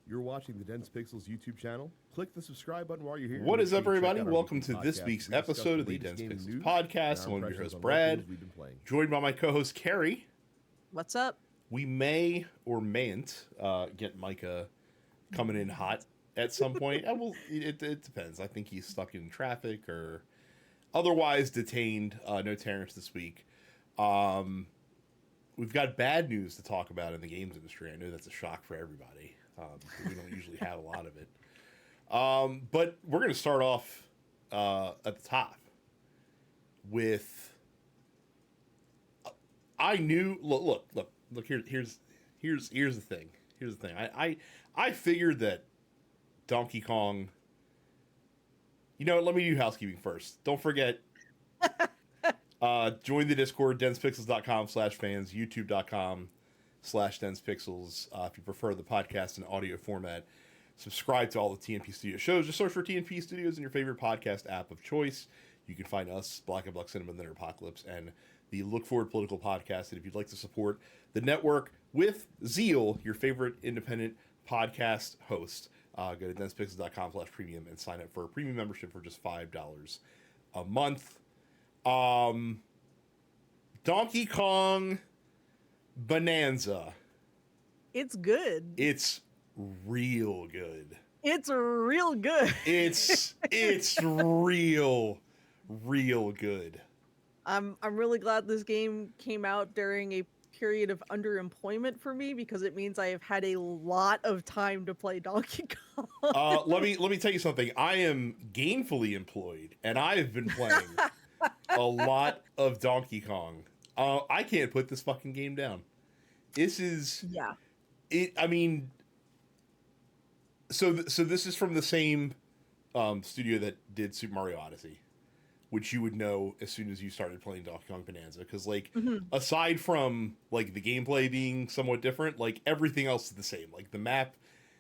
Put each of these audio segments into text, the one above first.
You're watching the Dense Pixels YouTube channel. Click the subscribe button while you're here. What is up, everybody? Welcome to this week's episode of the Dense Pixels podcast. I'm your host, Brad, joined by my co-host, Carrie. What's up? We may or mayn't get Micah coming in hot at some point. It depends. I think he's stuck in traffic or otherwise detained. No Terrence this week. We've got bad news to talk about in the games industry. I know that's a shock for everybody. We don't usually have a lot of it. But we're going to start off at the top with... I knew... Look. Here's the thing. Here's the thing. I figured that Donkey Kong... You know what? Let me do housekeeping first. Don't forget... join the Discord, densepixels.com/fans, youtube.com/densepixels. If you prefer the podcast in audio format, subscribe to all the TNP Studio shows. Just search for TNP Studios in your favorite podcast app of choice. You can find us, Black and Buck Cinema, Dinner Apocalypse, and the Look Forward Political Podcast. And if you'd like to support the network with zeal, your favorite independent podcast host, go to densepixels.com/premium and sign up for a premium membership for just $5 a month. Donkey Kong Bananza. It's good. It's real good. It's real good. It's real good. I'm really glad this game came out during a period of underemployment for me because it means I have had a lot of time to play Donkey Kong. Let me tell you something. I am gainfully employed and I have been playing a lot of Donkey Kong. I can't put this fucking game down. This is... Yeah. I mean... So this is from the same studio that did Super Mario Odyssey, which you would know as soon as you started playing Donkey Kong Bananza. Because, aside from, the gameplay being somewhat different, everything else is the same. The map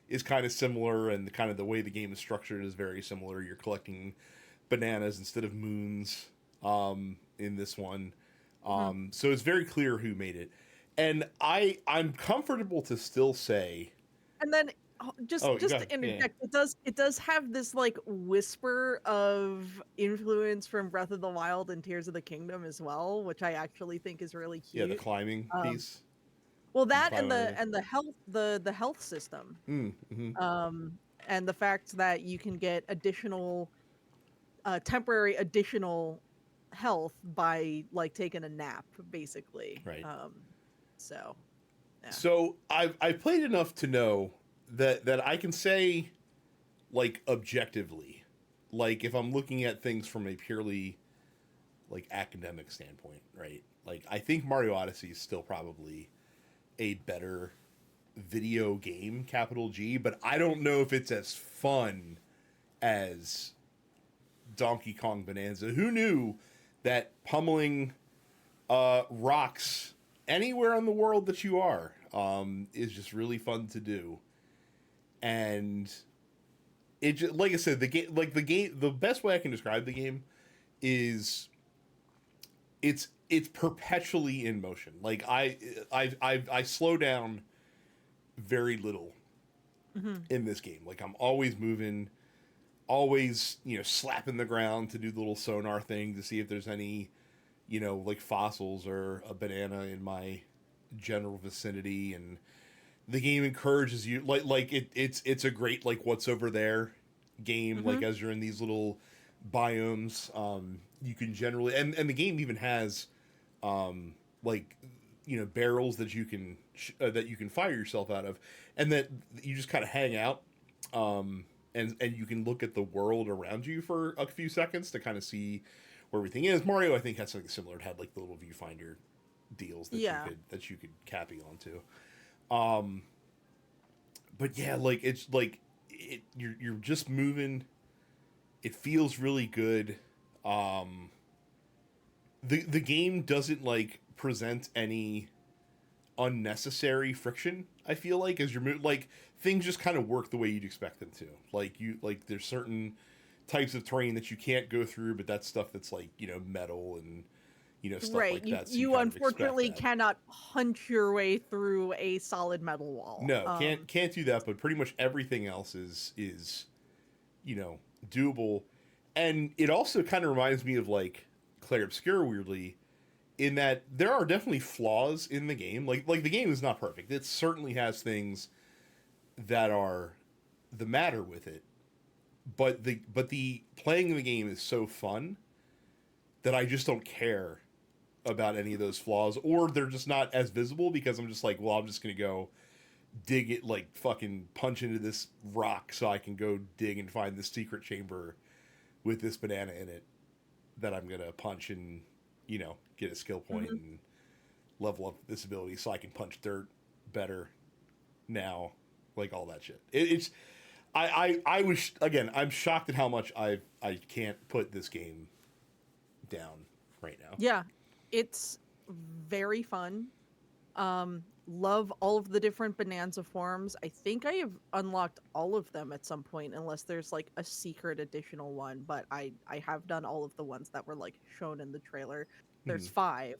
is kind of similar, and the way the game is structured is very similar. You're collecting bananas instead of moons in this one. So it's very clear who made it. And I'm comfortable to still say... And then... Just to interject, yeah. It does have this whisper of influence from Breath of the Wild and Tears of the Kingdom as well, which I actually think is really cute. Yeah, the climbing piece. Well, that and the health system, and the fact that you can get additional temporary additional health by taking a nap, basically. Right. So I've played enough to know that I can say, objectively, if I'm looking at things from a purely, academic standpoint, right? I think Mario Odyssey is still probably a better video game, capital G, but I don't know if it's as fun as Donkey Kong Bananza. Who knew that pummeling rocks anywhere in the world that you are is just really fun to do. And it just, like I said, the best way I can describe the game is it's perpetually in motion. I slow down very little in this game. I'm always moving, always, slapping the ground to do the little sonar thing to see if there's any, fossils or a banana in my general vicinity. And the game encourages you, it's a great, what's over there game, as you're in these little biomes, you can generally, and the game even has, barrels that you can fire yourself out of, and that you just kind of hang out, and you can look at the world around you for a few seconds to kind of see where everything is. Mario, I think, had something similar. It had, the little viewfinder deals that you could copy onto. But yeah, it's you're just moving. It feels really good. The game doesn't present any unnecessary friction. I feel as you're moving, things just kind of work the way you'd expect them to. There's certain types of terrain that you can't go through, but that's stuff that's metal and stuff Right. like You that. So you you kind of expect unfortunately that. cannot punch your way through a solid metal wall. No, can't do that. But pretty much everything else is doable, and it also kind of reminds me of like Clair Obscur weirdly, in that there are definitely flaws in the game. Like the game is not perfect. It certainly has things that are the matter with it, but the playing the game is so fun that I just don't care about any of those flaws, or they're just not as visible because I'm just like, well, I'm just gonna go dig it, like fucking punch into this rock so I can go dig and find the secret chamber with this banana in it that I'm gonna punch and get a skill point Mhm. and level up this ability so I can punch dirt better now, like all that shit. It's I was again, I'm shocked at how much I can't put this game down right now. Yeah. It's very fun. Love all of the different Bonanza forms. I think I have unlocked all of them at some point, unless there's like a secret additional one. But I have done all of the ones that were like shown in the trailer. There's Hmm. 5.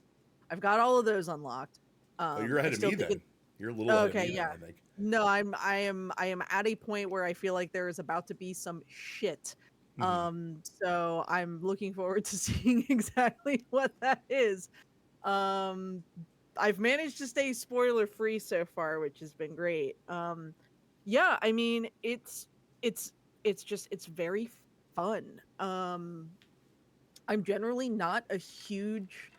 I've got all of those unlocked. Oh, you're I ahead of still me think then. it. You're a little ahead of Okay, me then, yeah. I think. No, I am at a point where I feel like there is about to be some shit. Hmm. So I'm looking forward to seeing exactly what that is. Um, I've managed to stay spoiler free so far, which has been great. Yeah, I mean, it's it's very fun. I'm generally not a huge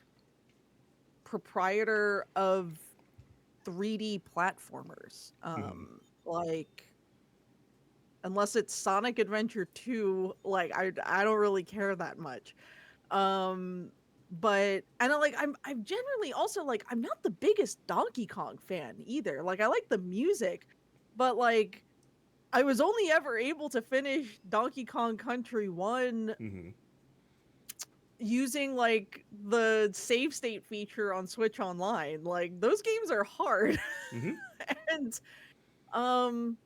proprietor of 3D platformers. Hmm. Like unless it's Sonic Adventure 2, like I don't really care that much. Um but and I'm generally also like I'm not the biggest Donkey Kong fan either. Like I like the music, but like I was only ever able to finish Donkey Kong Country 1 Hmm. using like the save state feature on Switch Online. Like those games are hard. Hmm. And um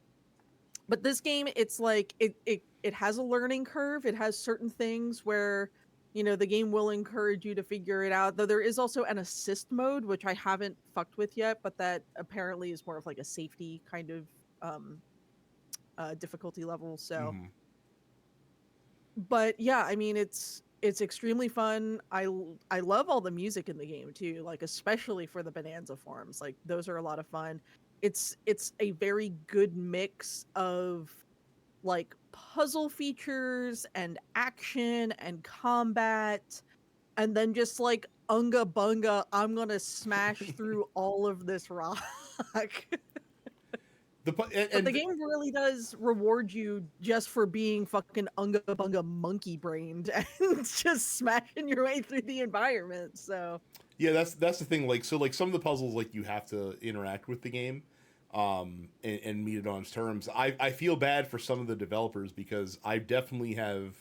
but this game, it's like it has a learning curve. It has certain things where the game will encourage you to figure it out, though there is also an assist mode which I haven't fucked with yet, but that apparently is more of like a safety kind of um difficulty level. So Hmm. but yeah, I mean it's extremely fun. I love all the music in the game too, like especially for the Bonanza forms. Like those are a lot of fun. It's a very good mix of like puzzle features and action and combat, and then just like unga bunga, I'm gonna smash through all of this rock. But the And game really does reward you just for being fucking unga bunga monkey brained and just smashing your way through the environment. So yeah, that's the thing. Like, so like some of the puzzles, like you have to interact with the game, and meet it on its terms. I feel bad for some of the developers because I definitely have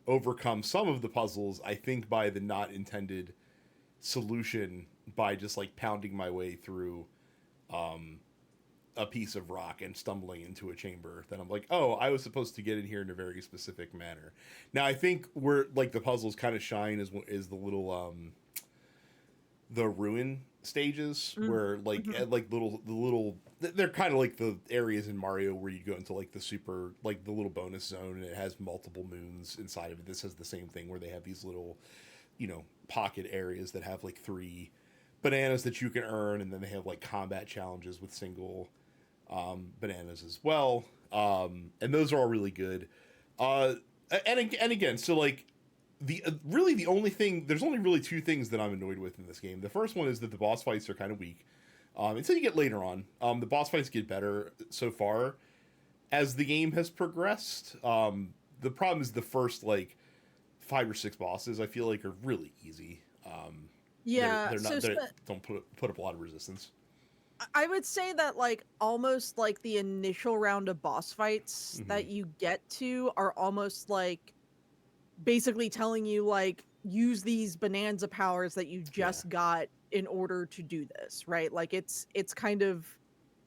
overcome some of the puzzles, I think, by the not intended solution, by just like pounding my way through a piece of rock and stumbling into a chamber. Then I'm like, oh, I was supposed to get in here in a very specific manner. Now I think where like the puzzles kind of shine is the little the ruin stages, mm, where like mhm. at like they're kind of like the areas in Mario where you go into like the super, like the little bonus zone, and it has multiple moons inside of it. This has the same thing where they have these little pocket areas that have like 3 bananas that you can earn, and then they have like combat challenges with single bananas as well. And those are all really good. Uh, and again, so like the really the only thing, there's only really 2 things that I'm annoyed with in this game. The first one is that the boss fights are kind of weak. Until you get later on, the boss fights get better so far as the game has progressed. The problem is the first like 5 or 6 bosses I feel like are really easy. Yeah, They don't put up a lot of resistance. I would say that like almost like the initial round of boss fights Hmm. that you get to are almost like basically telling you like use these bonanza powers that you Yeah. just got in order to do this, right? Like it's kind of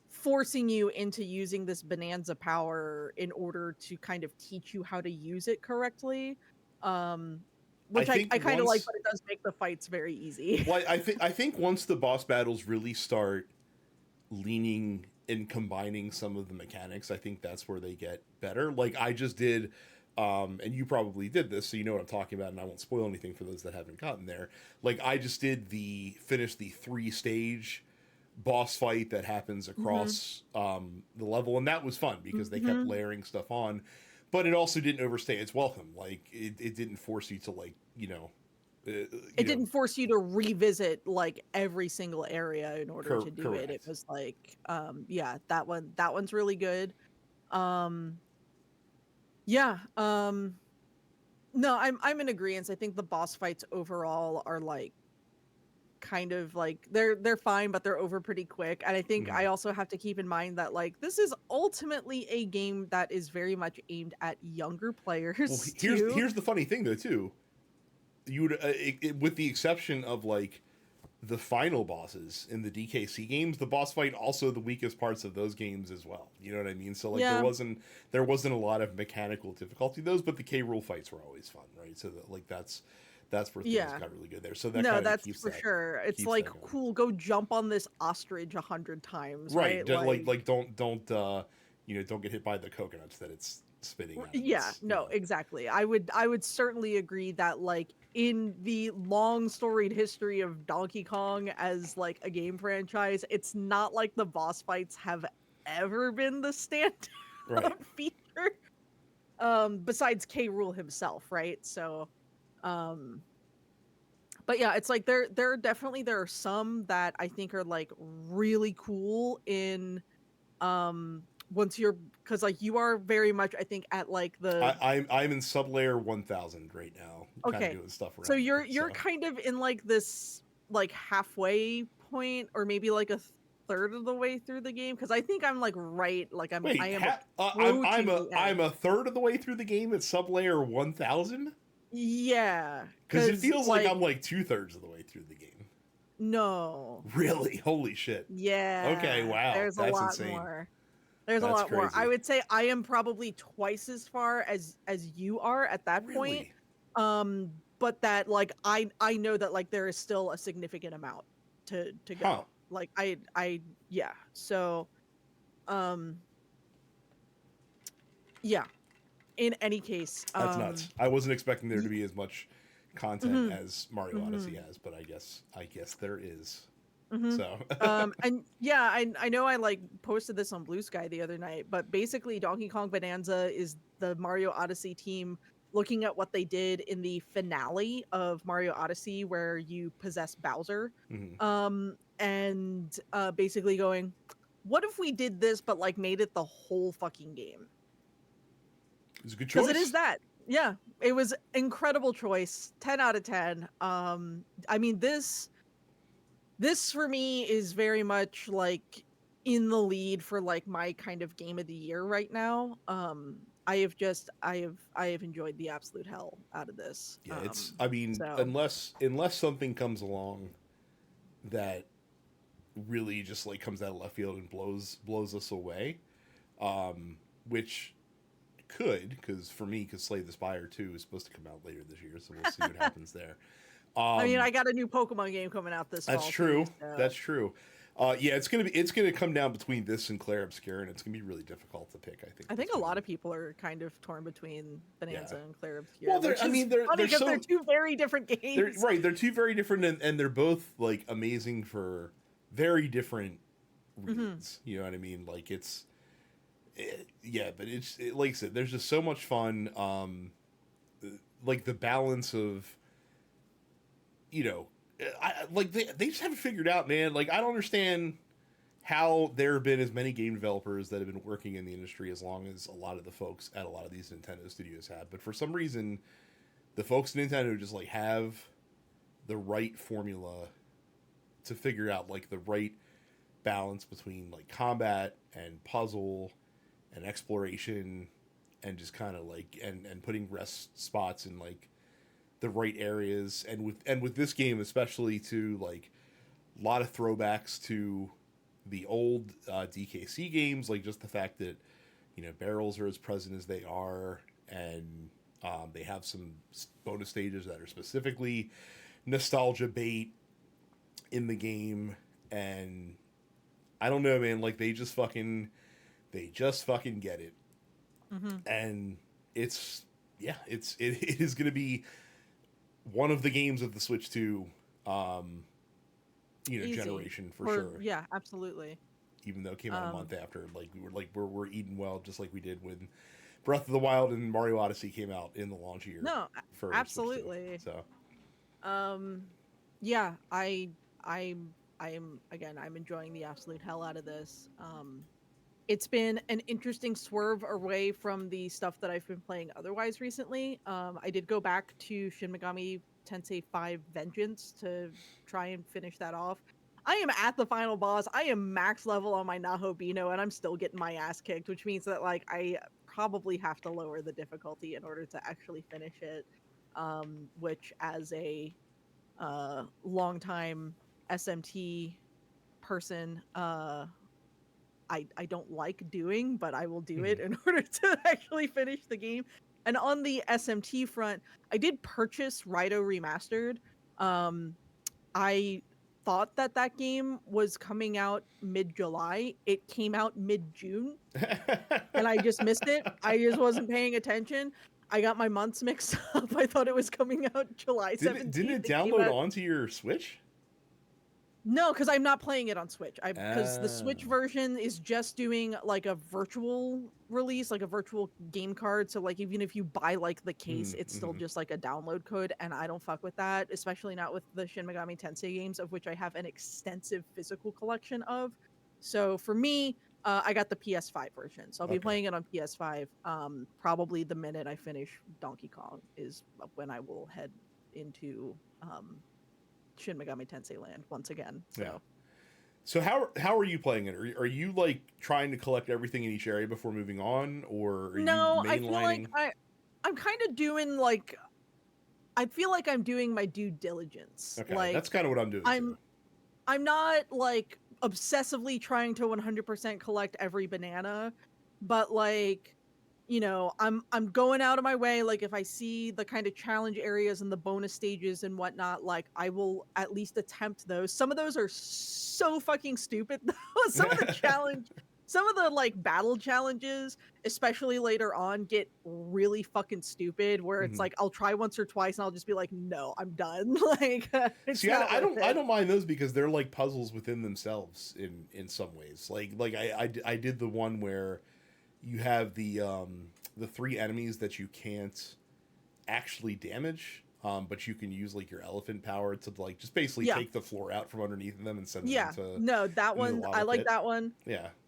forcing you into using this bonanza power in order to kind of teach you how to use it correctly. Um which I think kind of like, once, but it does make the fights very easy. well, I think once the boss battles really start leaning and combining some of the mechanics, I think that's where they get better. Like I just did, and you probably did this, so you know what I'm talking about, and I won't spoil anything for those that haven't gotten there. Like I just did finish the 3-stage boss fight that happens across the level, and that was fun because they kept layering stuff on, but it also didn't overstay its welcome. Like it didn't force you to like It didn't force you to revisit like every single area in order to do it. It correct. was like, yeah, that one's really good. Um, yeah. No, I'm in agreement. I think the boss fights overall are like kind of like they're fine, but they're over pretty quick. And I think I also have to keep in mind that like this is ultimately a game that is very much aimed at younger players Well, too. here's the funny thing though too. You would with the exception of like the final bosses in the DKC games, the boss fight also the weakest parts of those games as well. You know what I mean? So like Yeah. there wasn't a lot of mechanical difficulty. Those, but the K Rule fights were always fun, right? So that, like that's where things got really good there. So that No, kind of that's keeps for that sure. It's keeps like that going. cool, go jump on this ostrich 100 times, Right? right? Like don't don't get hit by the coconuts that it's spitting out. Yeah, no, exactly. I would certainly agree that like in the long storied history of Donkey Kong as like a game franchise, it's not like the boss fights have ever been the standout Right. feature. Besides K. Rool himself, right? So but yeah, it's like there are some that I think are like really cool in once you're, because like you are very much I think at like the I'm in sub layer 1000 right now, kind of okay, doing stuff so around you're there. you're kind of in like this like halfway point or maybe like a third of the way through the game, because I think I'm like right, like I Wait, am I'm approaching the I'm end. a third of the way through the game at sub layer 1000 Yeah, because it because feels like like I'm like 2/3 of the way through the game. no, Really? Holy shit. Okay, yeah, wow, there's a that's lot insane. more. There's a That's lot more. I crazy. would say I am probably twice as far as you are at that point. Really? But that like I know that like there is still a significant amount to Huh. go. Like I yeah. So um yeah. In any case, That's nuts. I wasn't expecting there to be as much content mhm, as Mario Odyssey mhm, has, but I guess there is. mhm. So, And yeah, I know I like posted this on Blue Sky the other night, but basically Donkey Kong Bonanza is the Mario Odyssey team looking at what they did in the finale of Mario Odyssey where you possess Bowser. mhm. And basically going, what if we did this but like made it the whole fucking game? It's a good Because it is choice. that. Yeah, it was incredible choice. 10 out of 10. I mean this for me is very much like in the lead for like my kind of game of the year right now. I have enjoyed the absolute hell out of this. Yeah, it's. I mean, So unless something comes along that really just like comes out of left field and blows us away, which could, because for me, because Slay the Spire 2 is supposed to come out later this year, so we'll see what happens there. I mean, Um, I got a new Pokemon game coming out this that's fall true. too. So That's true. Yeah, it's gonna come down between this and Clair Obscur, and it's gonna be really difficult to pick. I think. I think This a lot weekend. of people are kind of torn between Bonanza Yeah. and Clair Obscur, Well, which is they're funny because so they're two very different they're games. right. They're two very different, and they're both like amazing for very different Hmm. reasons. You know what I mean? Like yeah, but like I said, there's just so much fun. Like the balance of, you know, like they just haven't figured out, man. Like I don't understand how there have been as many game developers that have been working in the industry as long as a lot of the folks at a lot of these Nintendo studios have. But for some reason, the folks at Nintendo just like have the right formula to figure out like the right balance between like combat and puzzle and exploration and just kind of like and putting rest spots in like the right areas, and with this game especially to like a lot of throwbacks to the old DKC games, like just the fact that barrels are as present as they are, and They have some bonus stages that are specifically nostalgia bait in the game, and I don't know, man. Like they just fucking get it, and it is gonna be one of the games of the Switch 2, Easy. generation for sure. Yeah, absolutely. Even though it came out a month after, like we're eating well, just like we did when Breath of the Wild and Mario Odyssey came out in the launch year. No, for absolutely. Switch 2. So, yeah, I'm again, I'm enjoying the absolute hell out of this. It's been an interesting swerve away from the stuff that I've been playing otherwise recently. I did go back to Shin Megami Tensei 5 Vengeance to try and finish that off. I am at the final boss. I am max level on my Nahobino, and I'm still getting my ass kicked, which means that like I probably have to lower the difficulty in order to actually finish it. Which as a longtime SMT person, I don't like doing, but I will do it in order to actually finish the game. And on the SMT front, I did purchase Raito Remastered. I thought that game was coming out mid-July. It came out mid-June, and I just missed it. I just wasn't paying attention. I got my months mixed up. I thought it was coming out July 17th. Didn't it download onto your Switch? No, because I'm not playing it on Switch. Because the Switch version is just doing like a virtual release, like a virtual game card. So like even if you buy like the case, it's still just like a download code, and I don't fuck with that, especially not with the Shin Megami Tensei games, of which I have an extensive physical collection of. So for me, I got the PS5 version, so I'll be playing it on PS5. Probably the minute I finish Donkey Kong is when I will head into Shin Megami Tensei Land once again. So. Yeah. So how are you playing it? Are you like trying to collect everything in each area before moving on, or are you mainlining? I feel like I'm kind of doing like, I feel like I'm doing my due diligence. Okay, like, that's kind of what I'm doing. I'm not like obsessively trying to 100% collect every banana, but like, I'm going out of my way. Like if I see the kind of challenge areas and the bonus stages and whatnot, like I will at least attempt those. Some of those are so fucking stupid though. Some of the like battle challenges, especially later on, get really fucking stupid where it's like I'll try once or twice and I'll just be like, no, I'm done. Like see, I don't mind those because they're like puzzles within themselves in some ways. Like I did the one where you have the 3 enemies that you can't actually damage, but you can use like your elephant power to like just basically take the floor out from underneath them and send them into that one I like that one.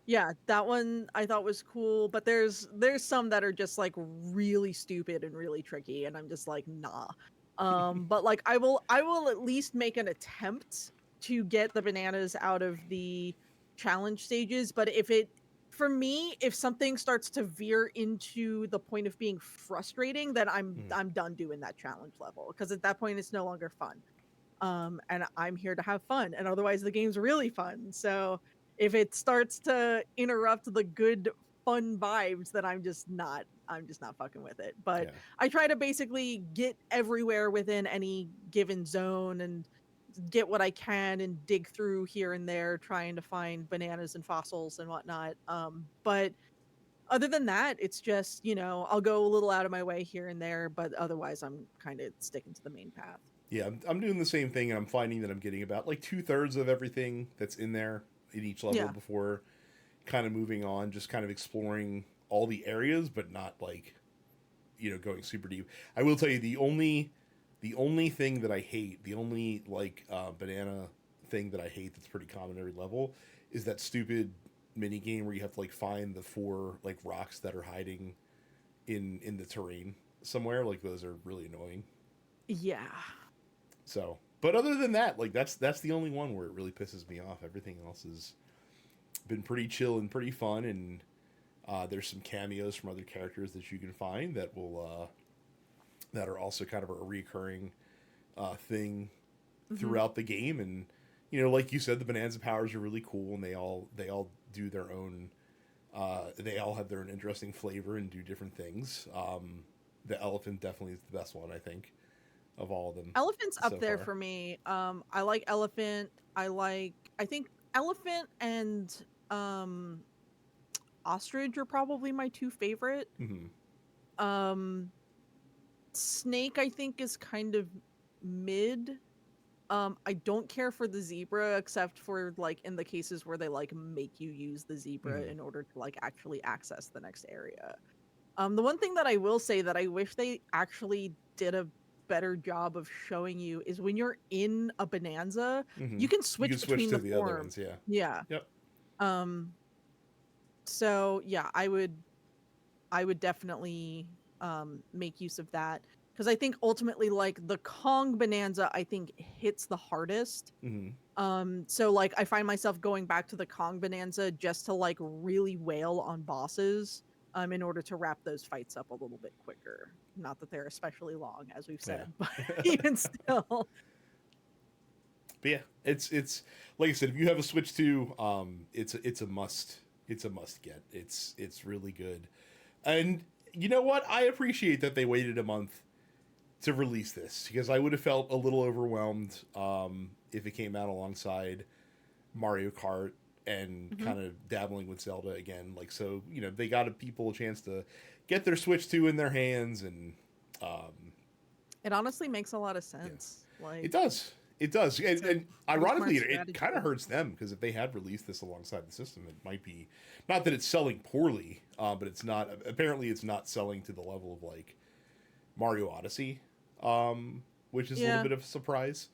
Yeah, that one I thought was cool, but there's some that are just like really stupid and really tricky, and I'm just like, nah. But like I will at least make an attempt to get the bananas out of the challenge stages, but for me, if something starts to veer into the point of being frustrating, then I'm done doing that challenge level, because at that point it's no longer fun. And I'm here to have fun, and otherwise the game's really fun. So if it starts to interrupt the good fun vibes, then I'm just not fucking with it. But I try to basically get everywhere within any given zone and get what I can and dig through here and there trying to find bananas and fossils and whatnot. But other than that, it's just, I'll go a little out of my way here and there, but otherwise I'm kind of sticking to the main path. Yeah, I'm doing the same thing, and I'm finding that I'm getting about like 2/3 of everything that's in there in each level before kind of moving on, just kind of exploring all the areas, but not like, going super deep. I will tell you the only thing that I hate, the only like banana thing that I hate that's pretty common every level, is that stupid mini game where you have to like find the 4 like rocks that are hiding in the terrain somewhere. Like those are really annoying. Yeah. So, but other than that, like that's the only one where it really pisses me off. Everything else has been pretty chill and pretty fun, and there's some cameos from other characters that you can find that will that are also kind of a recurring thing throughout the game. And like you said, the Bananza powers are really cool, and they all do their own they all have their own interesting flavor and do different things. the elephant definitely is the best one, I think, of all of them. Elephant's so up there far. for me. I like elephant. I think elephant and ostrich are probably my two favorite. Um, snake I think is kind of mid. I don't care for the zebra except for like in the cases where they like make you use the zebra in order to like actually access the next area. The one thing that I will say that I wish they actually did a better job of showing you is when you're in a Bonanza, you can switch between to the the other ones, forms. yeah. Yeah. Yep. So yeah, I would definitely make use of that because I think ultimately like the Kong Bonanza I think hits the hardest. So like I find myself going back to the Kong Bonanza just to like really wail on bosses in order to wrap those fights up a little bit quicker. Not that they're especially long as we've said, but even still. But yeah, it's like I said, if you have a Switch 2, it's a must. It's a must get. It's really good. And you know what? I appreciate that they waited a month to release this because I would have felt a little overwhelmed if it came out alongside Mario Kart and kind of dabbling with Zelda again. Like, so, you know, they got people a chance to get their Switch 2 in their hands, and it honestly makes a lot of sense. Yeah. Like it does. It does. And ironically, it strategy. kind of hurts them because if they had released this alongside the system, it might be not that it's selling poorly, but it's not. Apparently, it's not selling to the level of like Mario Odyssey, which is a little bit of a surprise.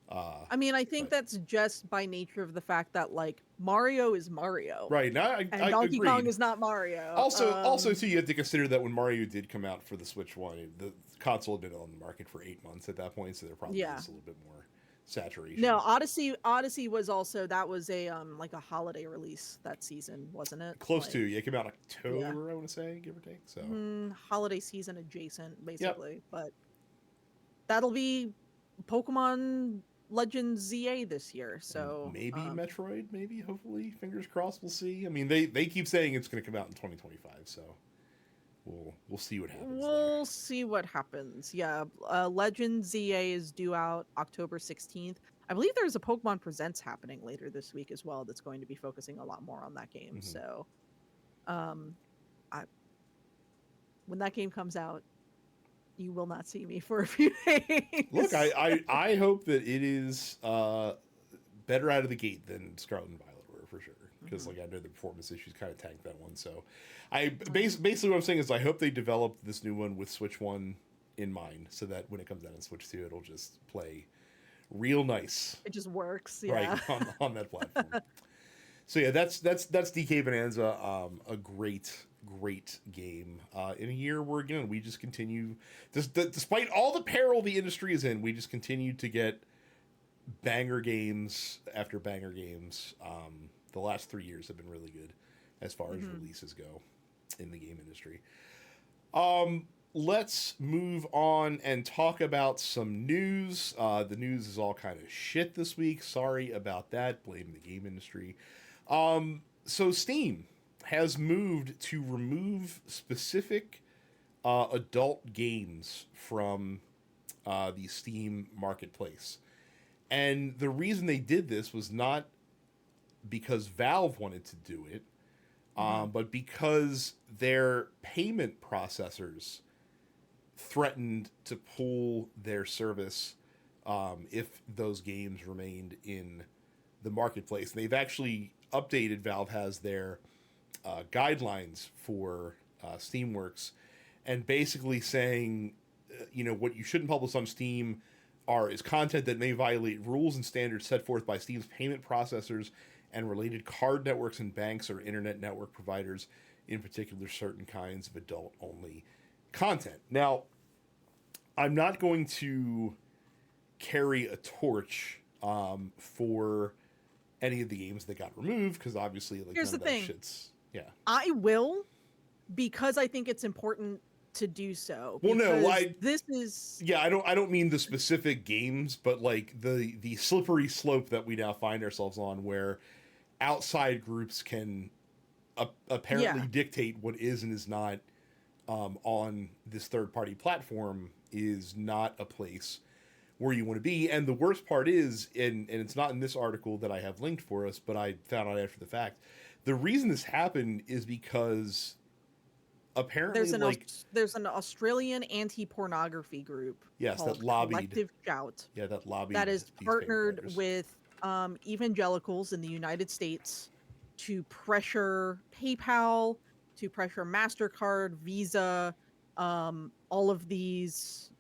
I mean, I think that's just by nature of the fact that like Mario is Mario, Right. Now, and I Donkey agreed. Kong is not Mario. Also, too, you have to consider that when Mario did come out for the Switch 1, the console had been on the market for 8 months at that point, so there probably is a little bit more saturation. No, Odyssey was also that was a like a holiday release that season, wasn't it? Close to. Yeah, it came out October, I want to say, give or take. So holiday season adjacent, basically. Yep. But that'll be Pokemon Legends ZA this year, so maybe Metroid, maybe, hopefully, fingers crossed, we'll see. I mean, they keep saying it's going to come out in 2025, so we'll see what happens. We'll see what happens. Yeah, Legends ZA is due out October 16th. I believe there's a Pokemon Presents happening later this week as well that's going to be focusing a lot more on that game. So, when that game comes out, you will not see me for a few days. Look, I hope that it is better out of the gate than Scarlet and Violet were, for sure. Because like I know the performance issues kind of tanked that one. So basically what I'm saying is I hope they develop this new one with Switch 1 in mind, so that when it comes out on Switch 2, it'll just play real nice. It just works, yeah. Right, on that platform. So yeah, that's DK Bonanza, a great game in a year where again we just continue, despite all the peril the industry is in, we just continue to get banger games after banger games. The last 3 years have been really good as far as releases go in the game industry. Let's move on and talk about some news. The news is all kind of shit this week. Sorry about that. Blame the game industry. So Steam has moved to remove specific adult games from the Steam marketplace. And the reason they did this was not because Valve wanted to do it, but because their payment processors threatened to pull their service if those games remained in the marketplace. And they've actually updated, Valve has their guidelines for Steamworks, and basically saying, what you shouldn't publish on Steam is content that may violate rules and standards set forth by Steam's payment processors and related card networks and banks or internet network providers, in particular certain kinds of adult-only content. Now, I'm not going to carry a torch for any of the games that got removed, because obviously, like, here's the thing. Yeah. I will, because I think it's important to do so. Well, no, this is. Yeah, I don't mean the specific games, but like the slippery slope that we now find ourselves on, where outside groups can apparently dictate what is and is not on this third-party platform is not a place where you want to be. And the worst part is, and it's not in this article that I have linked for us, but I found out after the fact, the reason this happened is because apparently there's an Australian anti-pornography group yes, called that lobbied Collective Shout. Yeah, that lobbied. That is these partnered payment providers. with evangelicals in the United States to pressure PayPal, to pressure MasterCard, Visa, all of these,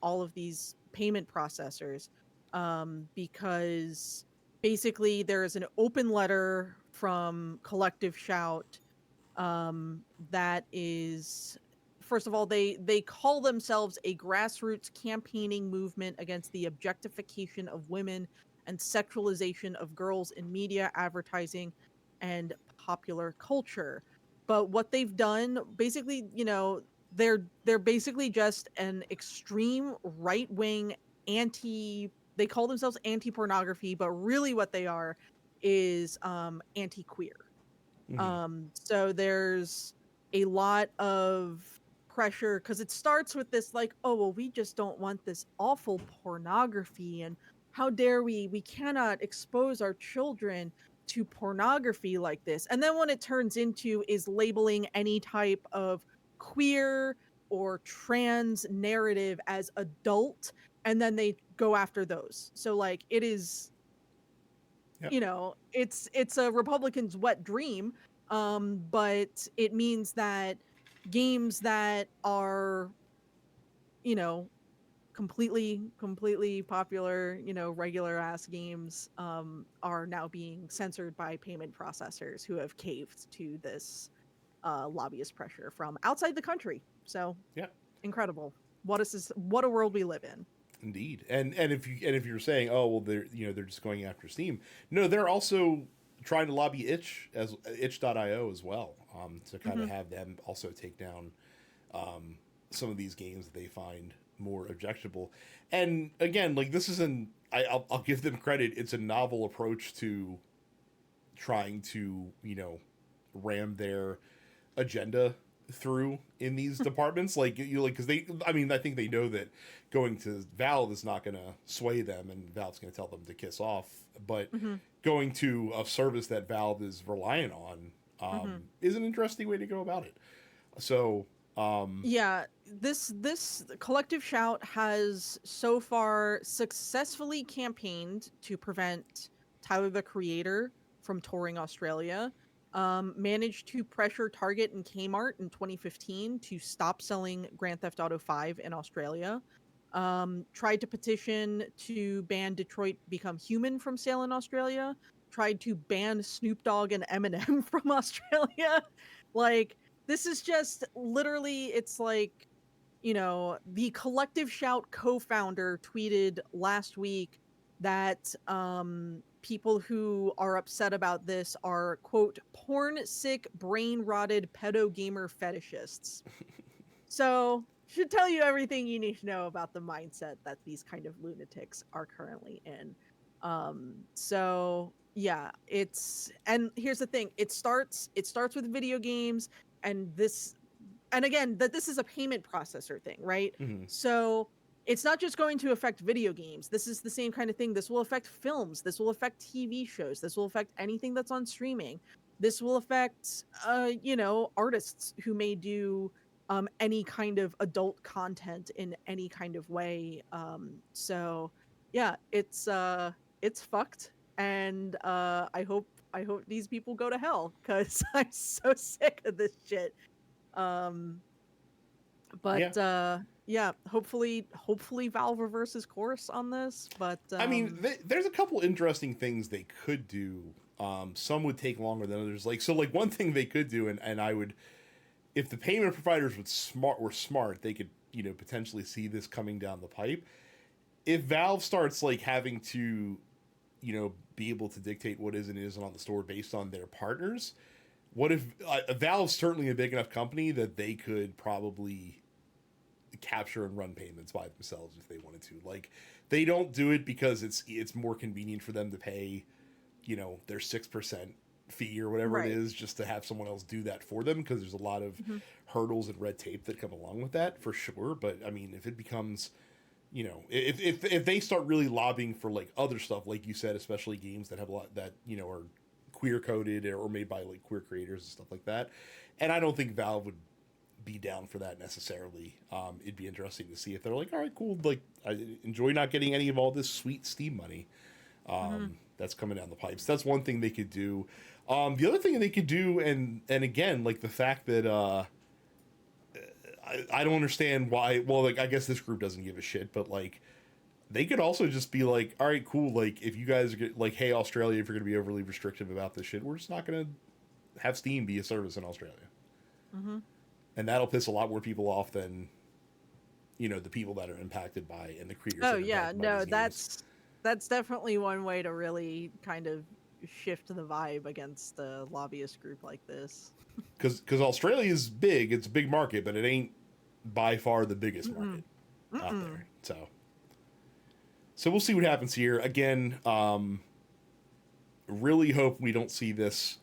all of these payment processors, because basically there is an open letter from Collective Shout that is, first of all, they call themselves a grassroots campaigning movement against the objectification of women and sexualization of girls in media, advertising, and popular culture. But what they've done, basically, they're basically just an extreme right-wing anti. They call themselves anti-pornography, but really what they are is anti-queer. So there's a lot of pressure because it starts with this like, oh, well, we just don't want this awful pornography, and how dare we cannot expose our children to pornography like this. And then what it turns into is labeling any type of queer or trans narrative as adult, and then they go after those. So like it is, Yep. it's a Republican's wet dream, but it means that games that are, you know, completely popular, regular ass games, are now being censored by payment processors who have caved to this lobbyist pressure from outside the country. So Yeah. incredible. What a world we live in. Indeed. And if you're saying, oh well, they're just going after Steam, no, they're also trying to lobby itch.io as well, to kind of have them also take down some of these games that they find more objectionable. And again, like this isn't, I'll give them credit, it's a novel approach to trying to ram their agenda through in these departments, because I think they know that going to Valve is not going to sway them, and Valve's going to tell them to kiss off, but going to a service that Valve is reliant on is an interesting way to go about it. So yeah, this Collective Shout has so far successfully campaigned to prevent Tyler the Creator from touring Australia. Managed to pressure Target and Kmart in 2015 to stop selling Grand Theft Auto 5 in Australia. Tried to petition to ban Detroit Become Human from sale in Australia. Tried to ban Snoop Dogg and Eminem from Australia. Like, this is just literally, it's like, the Collective Shout co-founder tweeted last week that people who are upset about this are, quote, porn sick, brain rotted pedo gamer fetishists. So should tell you everything you need to know about the mindset that these kind of lunatics are currently in. So yeah, and here's the thing, it starts with video games, and again, that this is a payment processor thing, right? So it's not just going to affect video games. This is the same kind of thing. This will affect films. This will affect TV shows. This will affect anything that's on streaming. This will affect, artists who may do any kind of adult content in any kind of way. So yeah, it's fucked, and I hope these people go to hell because I'm so sick of this shit. Yeah, hopefully Valve reverses course on this, but I mean, there's a couple interesting things they could do. Some would take longer than others. One thing they could do, and I would, if the payment providers were smart, they could potentially see this coming down the pipe. If Valve starts having to be able to dictate what is and isn't on the store based on their partners, what if Valve's certainly a big enough company that they could probably capture and run payments by themselves if they wanted to. They don't do it because it's more convenient for them to pay their 6% fee or whatever Right. it is just to have someone else do that for them, because there's a lot of hurdles and red tape that come along with that, for sure. But I mean, if it becomes, you know, if they start really lobbying for like other stuff, like you said, especially games that have a lot that, you know, are queer coded or made by like queer creators and stuff like that, and I don't think Valve would be down for that necessarily. It'd be interesting to see if they're like, all right, cool, like I enjoy not getting any of all this sweet Steam money that's coming down the pipes. That's one thing they could do. The other thing they could do, and again, like the fact that I don't understand why. Well, like I guess this group doesn't give a shit, but like they could also just be like, all right, cool. Like if you guys get like, hey, Australia, if you're going to be overly restrictive about this shit, we're just not going to have Steam be a service in Australia. And that'll piss a lot more people off than, you know, the people that are impacted by and the creators. Oh that are yeah, impacted by no, these games. that's definitely one way to really kind of shift the vibe against a lobbyist group like this. Because Australia is big, it's a big market, but it ain't by far the biggest market out there. So we'll see what happens here. Again, really hope we don't see this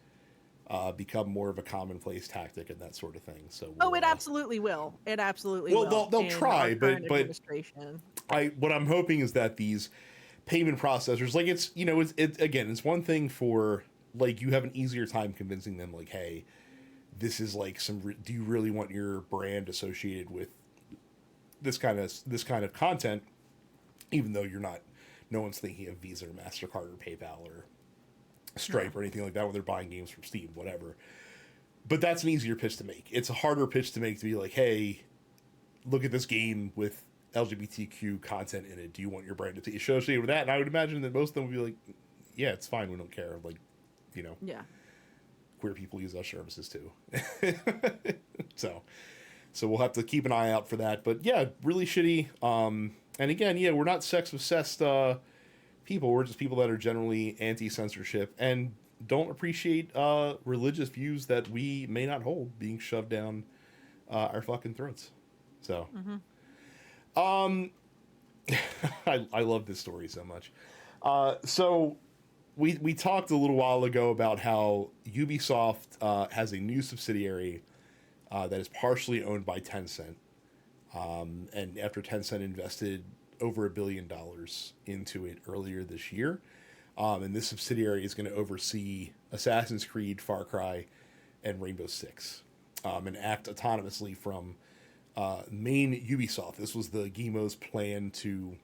become more of a commonplace tactic and that sort of thing. So it absolutely will. It absolutely well, will. they'll in try, our but current administration. what I'm hoping is that these payment processors, like it's, you know, it's again, it's one thing for like you have an easier time convincing them like, hey, this is like do you really want your brand associated with this kind of content, even though no one's thinking of Visa or MasterCard or PayPal or Stripe or anything like that when they're buying games from Steam, whatever. But that's an easier pitch to make. It's a harder pitch to make to be like, hey, look at this game with LGBTQ content in it. Do you want your brand to be associated with that? And I would imagine that most of them would be like, yeah, it's fine. We don't care. Like, you know, queer people use our services too. So we'll have to keep an eye out for that. But yeah, really shitty. And again, yeah, we're not sex obsessed people. We're just people that are generally anti-censorship and don't appreciate religious views that we may not hold being shoved down our fucking throats. So, I love this story so much. So we talked a little while ago about how Ubisoft has a new subsidiary that is partially owned by Tencent. And after Tencent invested over $1 billion into it earlier this year. And this subsidiary is going to oversee Assassin's Creed, Far Cry, and Rainbow Six, and act autonomously from main Ubisoft. This was the Guillemot's plan to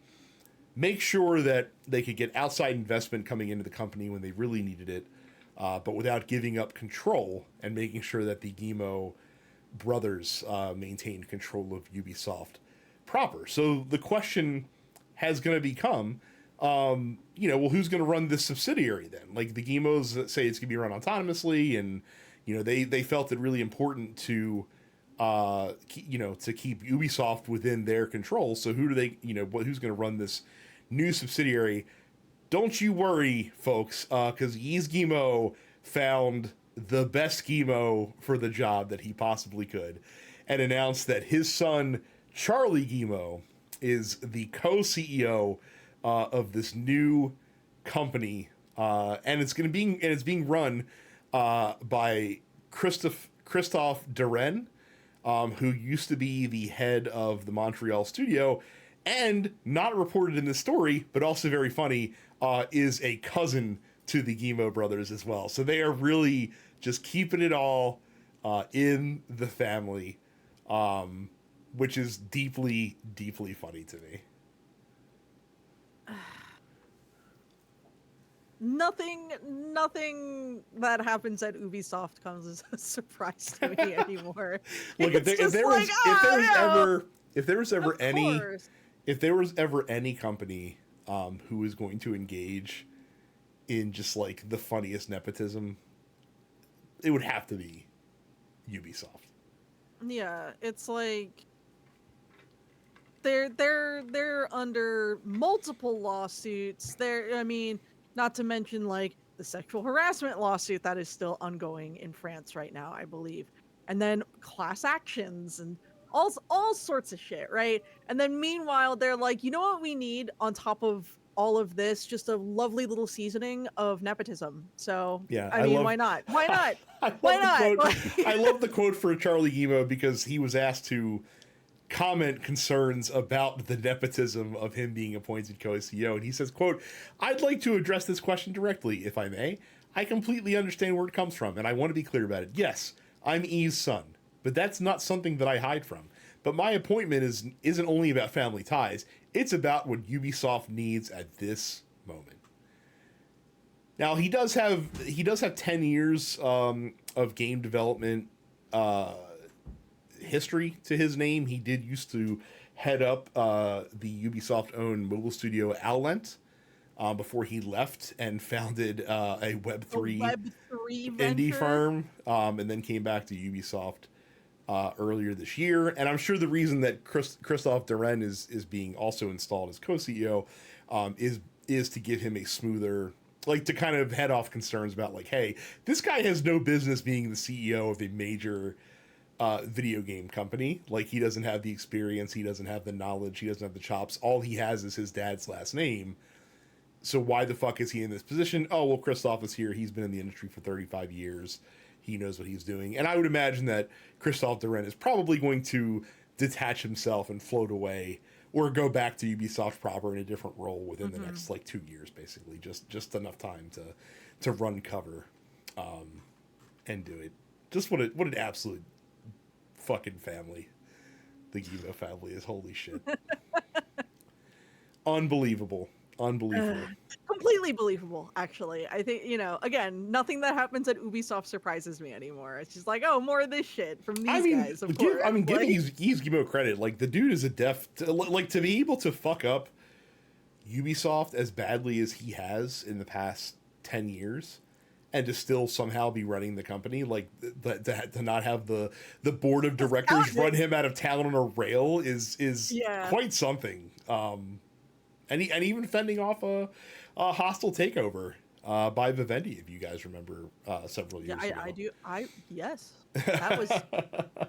make sure that they could get outside investment coming into the company when they really needed it, but without giving up control and making sure that the Guillemot brothers maintained control of Ubisoft proper. So the question has going to become, you know, well, who's going to run this subsidiary then? Like the Guillemots say it's going to be run autonomously, and you know they felt it really important to, you know, to keep Ubisoft within their control. So who do they, you know, who's going to run this new subsidiary? Don't you worry, folks, because Yves Guillemot found the best Guillemot for the job that he possibly could, and announced that his son Charlie Guillemot is the co-CEO of this new company, and it's being run by Christophe Duren, who used to be the head of the Montreal studio, and not reported in this story, but also very funny, is a cousin to the Guillemot brothers as well. So they are really just keeping it all in the family, which is deeply, deeply funny to me. Nothing that happens at Ubisoft comes as a surprise to me anymore. Look, if there was ever any company who was going to engage in just like the funniest nepotism, it would have to be Ubisoft. Yeah, it's like they're under multiple lawsuits. I mean, not to mention like the sexual harassment lawsuit that is still ongoing in France right now, I believe. And then class actions and all sorts of shit, right? And then meanwhile, they're like, you know what we need on top of all of this just a lovely little seasoning of nepotism. So Yeah, I mean, why not? Why not? Why not? I love the quote for Charlie Guillemot because he was asked to comment concerns about the nepotism of him being appointed co-CEO, and he says, quote, "I'd like to address this question directly, if I may. I completely understand where it comes from, and I want to be clear about it. Yes, I'm E's son, but that's not something that I hide from. But my appointment isn't only about family ties, it's about what Ubisoft needs at this moment." Now, he does have 10 years of game development history to his name. He did used to head up the Ubisoft-owned mobile studio Owlent before he left and founded a Web3 indie firm, and then came back to Ubisoft earlier this year. And I'm sure the reason that Christophe Duren is being also installed as co-CEO is to give him a smoother, like, to kind of head off concerns about, like, hey, this guy has no business being the CEO of a major video game company. Like, he doesn't have the experience, he doesn't have the knowledge, he doesn't have the chops. All he has is his dad's last name. So why the fuck is he in this position? Oh, well, Christophe is here. He's been in the industry for 35 years. He knows what he's doing. And I would imagine that Christophe Duren is probably going to detach himself and float away or go back to Ubisoft proper in a different role within the next, like, 2 years, basically. Just enough time to run cover and do it. Just what an absolute fucking family the Guillemot family is. Holy shit. Unbelievable. Completely believable, actually. I think, again, nothing that happens at Ubisoft surprises me anymore. It's just like, oh, more of this shit from these guys, of course. Giving Yves Guillemot credit, like, the dude is a to be able to fuck up Ubisoft as badly as he has in the past 10 years and to still somehow be running the company, like, to not have the board of directors run him out of town on a rail is quite something. And even fending off a hostile takeover by Vivendi, if you guys remember, several years ago. I do. Yes, that was a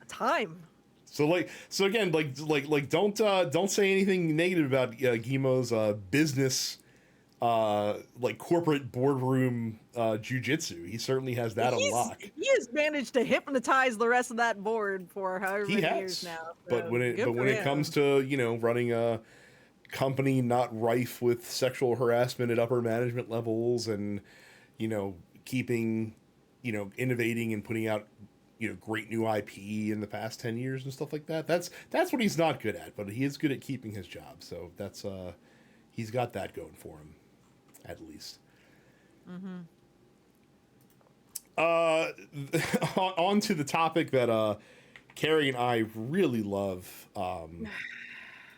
time. So again, don't say anything negative about Guillemot's business, like, corporate boardroom jujitsu. He certainly has that on lock. He has managed to hypnotize the rest of that board for however many years now. So but when it comes to running a company not rife with sexual harassment at upper management levels and keeping innovating and putting out great new IP in the past 10 years and stuff like that, that's what he's not good at, but he is good at keeping his job. So that's he's got that going for him, at least. On to the topic that Carrie and I really love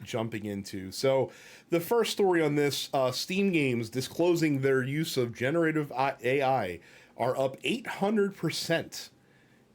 jumping into. So the first story on this, Steam games disclosing their use of generative AI are up 800%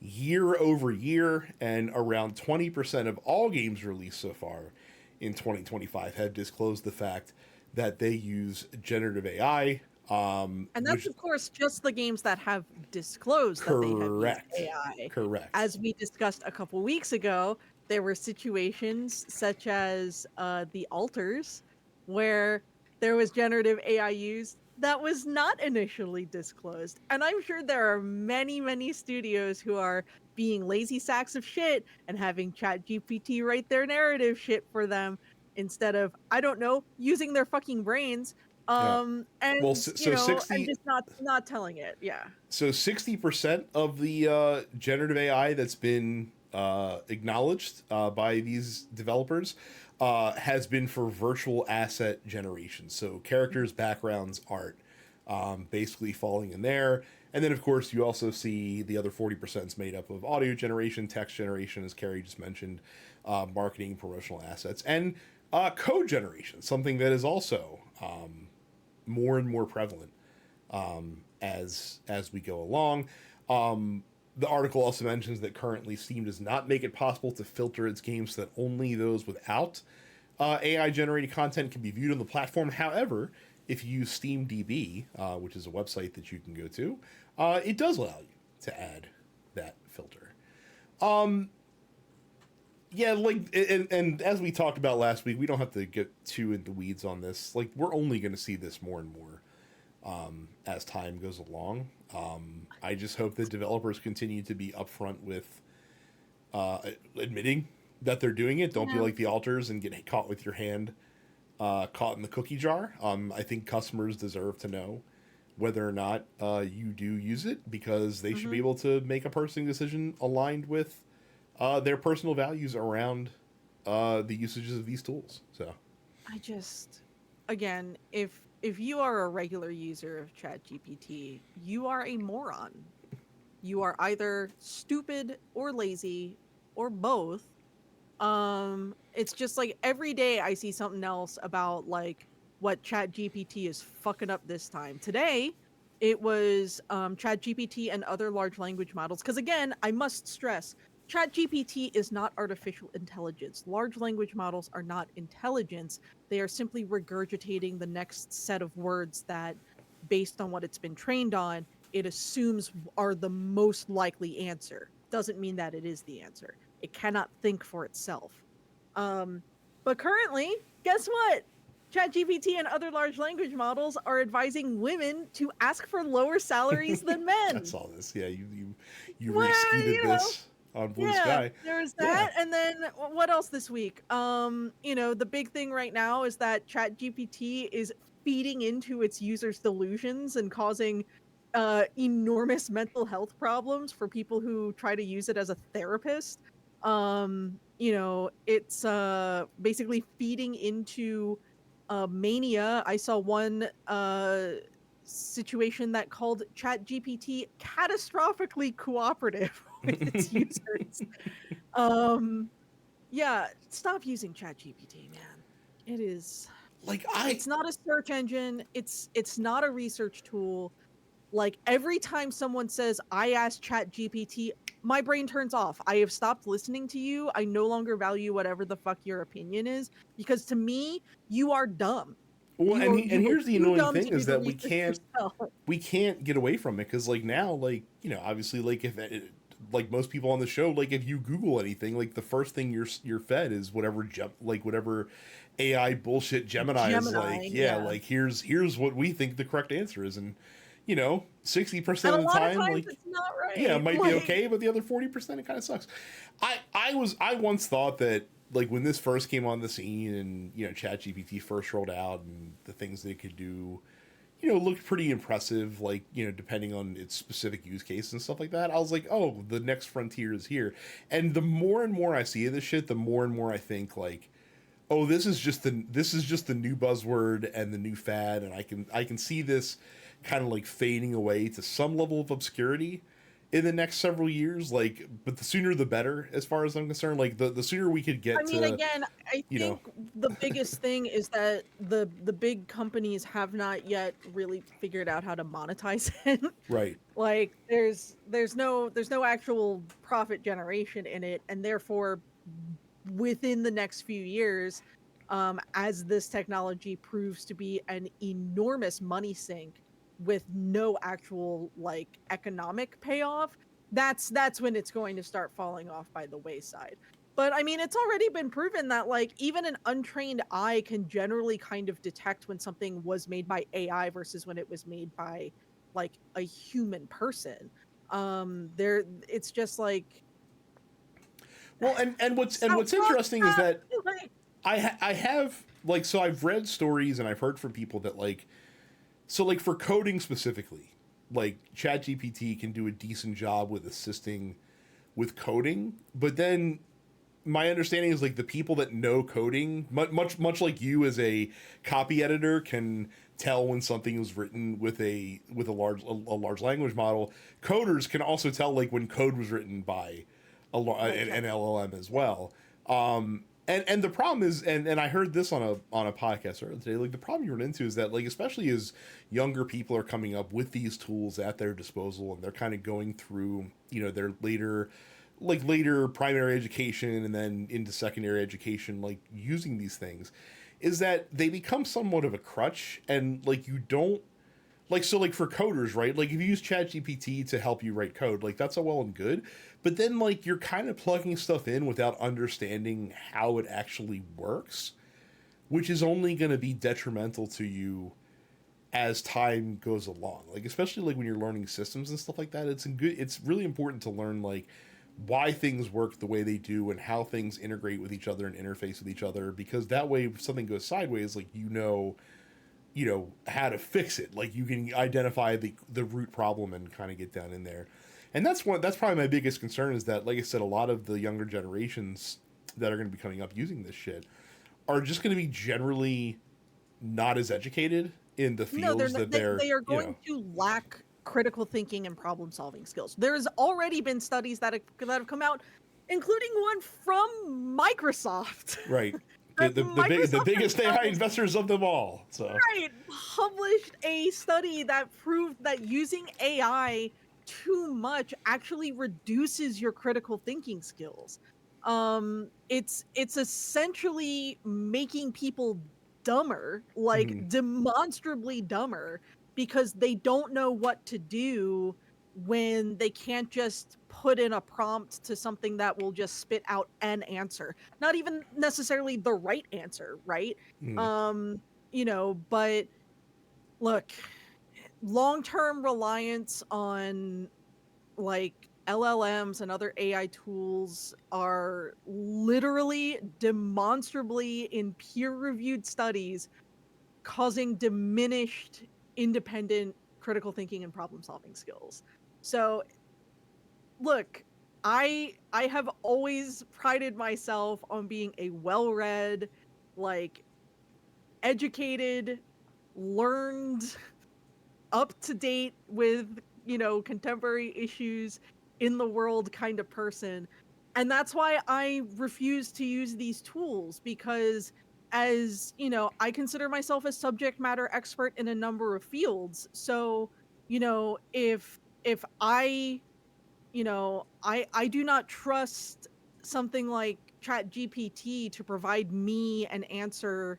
year over year, and around 20% of all games released so far in 2025 have disclosed the fact that they use generative AI. And that's, of course, just the games that have disclosed that they have used AI. Correct. As we discussed a couple weeks ago, there were situations such as the Alters, where there was generative AI used that was not initially disclosed. And I'm sure there are many, many studios who are being lazy sacks of shit and having ChatGPT write their narrative shit for them instead of, I don't know, using their fucking brains. And well, so 60, and just not telling it. Yeah. So 60% of the generative AI that's been acknowledged by these developers has been for virtual asset generation. So characters, backgrounds, art, basically falling in there. And then, of course, you also see the other 40% is made up of audio generation, text generation, as Carrie just mentioned, marketing, promotional assets, and code generation, something that is also more and more prevalent as we go along. The article also mentions that currently Steam does not make it possible to filter its games so that only those without AI-generated content can be viewed on the platform. However, if you use SteamDB, which is a website that you can go to, it does allow you to add that filter. Yeah, like, and as we talked about last week, we don't have to get too in the weeds on this. Like, we're only going to see this more and more as time goes along. I just hope that developers continue to be upfront with admitting that they're doing it. Don't be like the alters and get caught with your hand caught in the cookie jar. I think customers deserve to know whether or not you do use it, because they should be able to make a purchasing decision aligned with their personal values around the usages of these tools. So I just, again, if you are a regular user of ChatGPT, you are a moron. You are either stupid or lazy or both. It's just like every day I see something else about like what ChatGPT is fucking up this time. Today, it was ChatGPT and other large language models. Because again, I must stress, ChatGPT is not artificial intelligence. Large language models are not intelligence. They are simply regurgitating the next set of words that, based on what it's been trained on, it assumes are the most likely answer. Doesn't mean that it is the answer. It cannot think for itself. But currently, guess what? ChatGPT and other large language models are advising women to ask for lower salaries than men. I saw this. Yeah, you Well, retweeted this on Blue Sky. There was that. And then what else this week? The big thing right now is that ChatGPT is feeding into its users' delusions and causing enormous mental health problems for people who try to use it as a therapist. It's basically feeding into mania. I saw one situation that called ChatGPT catastrophically cooperative with its users. Stop using ChatGPT, man. It is it's not a search engine. It's not a research tool. Like every time someone says I asked ChatGPT, my brain turns off. I have stopped listening to you. I no longer value whatever the fuck your opinion is, because to me, you are dumb. Well, and here's the annoying thing is that we can't get away from it, because like now, like, obviously, like if like most people on the show, like if you Google anything, like the first thing you're fed is whatever AI bullshit Gemini is like. Yeah, like here's what we think the correct answer is, and 60% of the time, like, it's not right. Yeah, it might be okay, but the other 40%, it kind of sucks. I once thought that, like, when this first came on the scene and, ChatGPT first rolled out and the things that it could do, looked pretty impressive, like, depending on its specific use case and stuff like that. I was like, oh, the next frontier is here. And the more and more I see of this shit, the more and more I think, like, oh, this is just the new buzzword and the new fad, and I can see this kind of like fading away to some level of obscurity in the next several years. Like, but the sooner the better, as far as I'm concerned. Like the sooner we could get again, I think the biggest thing is that the big companies have not yet really figured out how to monetize it. Right. Like there's no actual profit generation in it, and therefore within the next few years, as this technology proves to be an enormous money sink with no actual like economic payoff, that's when it's going to start falling off by the wayside. But I mean, it's already been proven that like even an untrained eye can generally kind of detect when something was made by AI versus when it was made by like a human person. It's just like, well, and what's interesting is that I have, like, so I've read stories and I've heard from people that, like, so, like, for coding specifically, like, ChatGPT can do a decent job with assisting with coding, but then my understanding is, like, the people that know coding, much like you as a copy editor can tell when something was written with a large language model, coders can also tell, like, when code was written by an LLM as well. And the problem is, and I heard this on a podcast earlier today, like the problem you run into is that, like, especially as younger people are coming up with these tools at their disposal and they're kind of going through, their later primary education and then into secondary education, like using these things, is that they become somewhat of a crutch. And like, you don't, like, so like for coders, right? Like if you use ChatGPT to help you write code, like that's all well and good, but then like you're kind of plugging stuff in without understanding how it actually works, which is only going to be detrimental to you as time goes along. Like especially like when you're learning systems and stuff like that, it's really important to learn like why things work the way they do and how things integrate with each other and interface with each other, because that way if something goes sideways, like you know how to fix it. Like you can identify the root problem and kind of get down in there. And that's probably my biggest concern, is that, like I said, a lot of the younger generations that are going to be coming up using this shit are just going to be generally not as educated in the fields they are going to lack critical thinking and problem solving skills. There's already been studies that have come out, including one from Microsoft. Right. The biggest AI investors of them all. So right, published a study that proved that using AI too much actually reduces your critical thinking skills. It's essentially making people dumber, like demonstrably dumber, because they don't know what to do when they can't just put in a prompt to something that will just spit out an answer, not even necessarily the right answer, right? But look, long-term reliance on like LLMs and other AI tools are literally demonstrably in peer-reviewed studies causing diminished independent critical thinking and problem solving skills. So look, I have always prided myself on being a well-read, like educated, learned, up to date with, contemporary issues in the world kind of person. And that's why I refuse to use these tools, because as I consider myself a subject matter expert in a number of fields. So, if I do not trust something like ChatGPT to provide me an answer